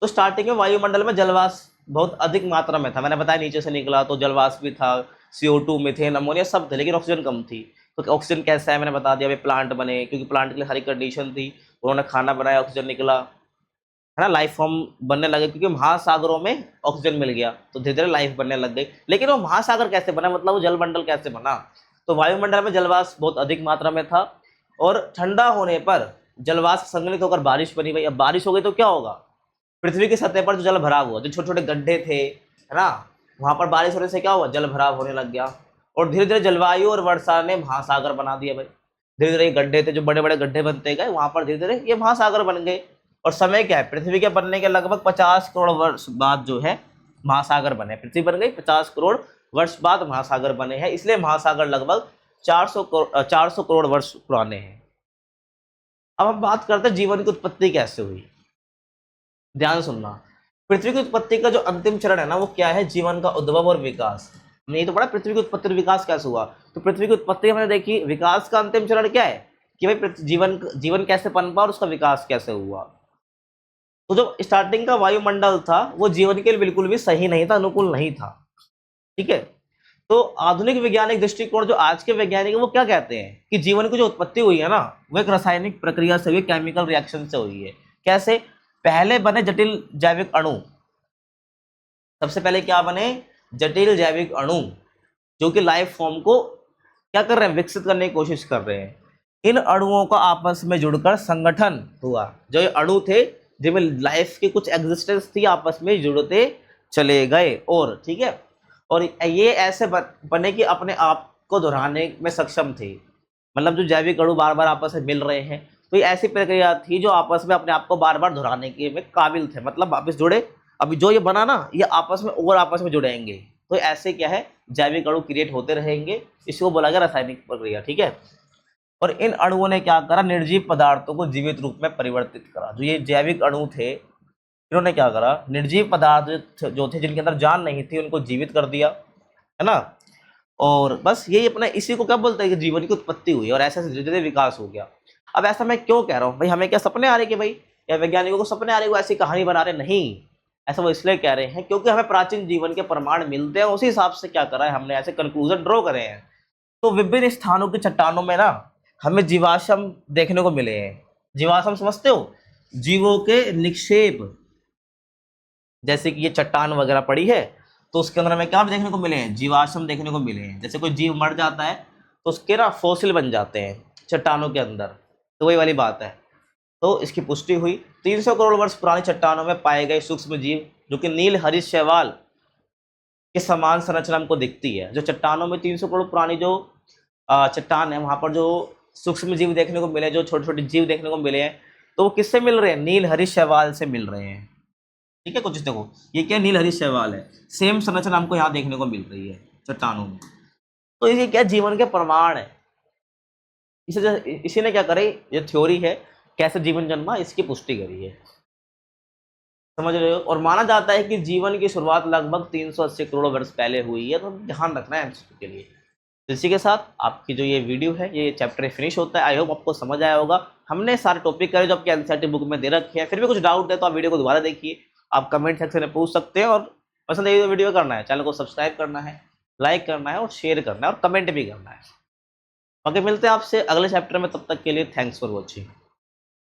तो स्टार्टिंग में वायुमंडल में जलवाष्प बहुत अधिक मात्रा में था, मैंने बताया नीचे से निकला तो जलवाष्प भी था, CO2 मीथेन अमोनिया सब थे, लेकिन ऑक्सीजन कम थी। तो ऑक्सीजन कैसा है, मैंने बता दिया भाई, प्लांट बने, क्योंकि प्लांट के लिए हर एक कंडीशन थी, उन्होंने खाना बनाया, ऑक्सीजन निकला, है ना, लाइफ फॉर्म बनने लगे, क्योंकि महासागरों में ऑक्सीजन मिल गया, तो धीरे धीरे लाइफ बनने लग गई। लेकिन वो महासागर कैसे बना, मतलब वो जलमंडल कैसे बना, तो वायुमंडल में जलवाष्प बहुत अधिक मात्रा में था, और ठंडा होने पर जलवाष्प संघनित होकर बारिश बनी। भाई अब बारिश हो गई तो क्या होगा, पृथ्वी की सतह पर जो जल भराव हुआ, जो छोटे छोटे गड्ढे थे, है ना, वहां पर बारिश होने से क्या हुआ, जल भराव होने लग गया, और धीरे धीरे जलवायु और वर्षा ने महासागर बना दिया भाई। धीरे धीरे ये गड्ढे थे, जो बड़े बड़े गड्ढे बनते गए, वहां पर धीरे धीरे ये महासागर बन गए। और समय क्या है, पृथ्वी के बनने के लगभग 50 करोड़ वर्ष बाद जो है महासागर बने, पृथ्वी बन गई 50 करोड़ वर्ष बाद महासागर बने हैं, इसलिए महासागर लगभग 400 करोड़ वर्ष पुराने हैं। अब हम बात करते हैं जीवन की उत्पत्ति कैसे हुई। ध्यान सुनना, पृथ्वी की उत्पत्ति का जो अंतिम चरण है ना, वो क्या है, जीवन का उद्भव और विकास। हमने ये तो पढ़ा पृथ्वी की उत्पत्ति और विकास कैसे हुआ, तो पृथ्वी की उत्पत्ति हमने देखी, विकास का अंतिम चरण क्या है, कि भाई जीवन जीवन कैसे पनपा और उसका विकास कैसे हुआ। तो जो स्टार्टिंग का वायुमंडल था वो जीवन के लिए बिल्कुल भी सही नहीं था, अनुकूल नहीं था। ठीक है, तो आधुनिक वैज्ञानिक दृष्टिकोण जो आज के वैज्ञानिक है वो क्या कहते हैं, कि जीवन की जो उत्पत्ति हुई है ना, वो एक रासायनिक प्रक्रिया से हुई, केमिकल रिएक्शन से हुई है। कैसे, पहले बने जटिल जैविक अणु, सबसे पहले क्या बने, जटिल जैविक अणु, जो कि लाइफ फॉर्म को क्या कर रहे हैं, विकसित करने की कोशिश कर रहे हैं। इन अणुओं का आपस में जुड़कर संगठन हुआ, जो ये अणु थे जिनमें लाइफ की कुछ एग्जिस्टेंस थी, आपस में जुड़ते चले गए, और ठीक है, और ये ऐसे बने कि अपने आप को दोहराने में सक्षम थे, मतलब जो जैविक अणु बार बार आपस में मिल रहे हैं, तो ये ऐसी प्रक्रिया थी जो आपस में अपने आप को बार बार दोहराने के में काबिल थे, मतलब वापस जुड़े। अभी जो ये बना ना, ये आपस में और आपस में जुड़ेंगे, तो ऐसे क्या है, जैविक अणु क्रिएट होते रहेंगे, इसको बोला गया रासायनिक प्रक्रिया। ठीक है, और इन अणुओं ने क्या करा, निर्जीव पदार्थों को जीवित रूप में परिवर्तित करा। जो ये जैविक अणु थे, इन्होंने क्या करा, निर्जीव पदार्थ जो थे, जिनके अंदर जान नहीं थी, उनको जीवित कर दिया, है ना। और बस यही अपना इसी को क्या बोलते हैं कि जीवन की उत्पत्ति हुई और ऐसे धीरे धीरे विकास हो गया। अब ऐसा मैं क्यों कह रहा हूँ भाई, हमें क्या सपने आ रहे कि भाई, या वैज्ञानिकों को सपने आ रहे वो ऐसी कहानी बना रहे? नहीं, ऐसा वो इसलिए कह रहे हैं क्योंकि हमें प्राचीन जीवन के प्रमाण मिलते हैं, उसी हिसाब से क्या करा है हमने, ऐसे कंक्लूजन ड्रॉ करे हैं। तो विभिन्न स्थानों की चट्टानों में ना हमें जीवाश्म देखने को मिले हैं। जीवाश्म समझते हो? जीवों के निक्षेप। जैसे कि ये चट्टान वगैरह पड़ी है तो उसके अंदर हमें क्या देखने को मिले हैं? जीवाश्म देखने को मिले हैं। जैसे कोई जीव मर जाता है तो उसके ना फॉसिल बन जाते हैं चट्टानों के अंदर, तो वही वाली बात है। तो इसकी पुष्टि हुई। 300 करोड़ वर्ष पुरानी चट्टानों में पाए गए सूक्ष्म जीव जो कि नील हरित शैवाल के समान संरचना हमको दिखती है। जो चट्टानों में 300 करोड़ पुरानी जो चट्टान है, वहां पर जो सूक्ष्म जीव देखने को मिले, जो छोटे छोटे जीव देखने को मिले हैं, तो वो किससे मिल रहे हैं? नील हरित शैवाल से मिल रहे हैं। ठीक है, कुछ देखो ये क्या नील हरित शैवाल है, सेम संरचना हमको यहाँ देखने को मिल रही है चट्टानों में। तो ये क्या जीवन के प्रमाण है। इसी ने क्या करे, ये थ्योरी है कैसे जीवन जन्मा, इसकी पुष्टि करी है। समझ रहे हो? और माना जाता है कि जीवन की शुरुआत लगभग 380 करोड़ वर्ष पहले हुई है, तो ध्यान रखना है MCQ के लिए। तो इसी के साथ आपकी जो ये वीडियो है, ये चैप्टर फिनिश होता है। आई होप आपको समझ आया होगा। हमने सारे टॉपिक करे जो आपके एनसीईआरटी बुक में दे रखे हैं। फिर भी कुछ डाउट है तो आप वीडियो को दोबारा देखिए, आप कमेंट सेक्शन में पूछ सकते हैं। और पसंद आई तो वीडियो करना है, चैनल को सब्सक्राइब करना है, लाइक करना है और शेयर करना है और कमेंट भी करना है। बाकी मिलते हैं आपसे अगले चैप्टर में, तब तक के लिए थैंक्स फॉर वॉचिंग।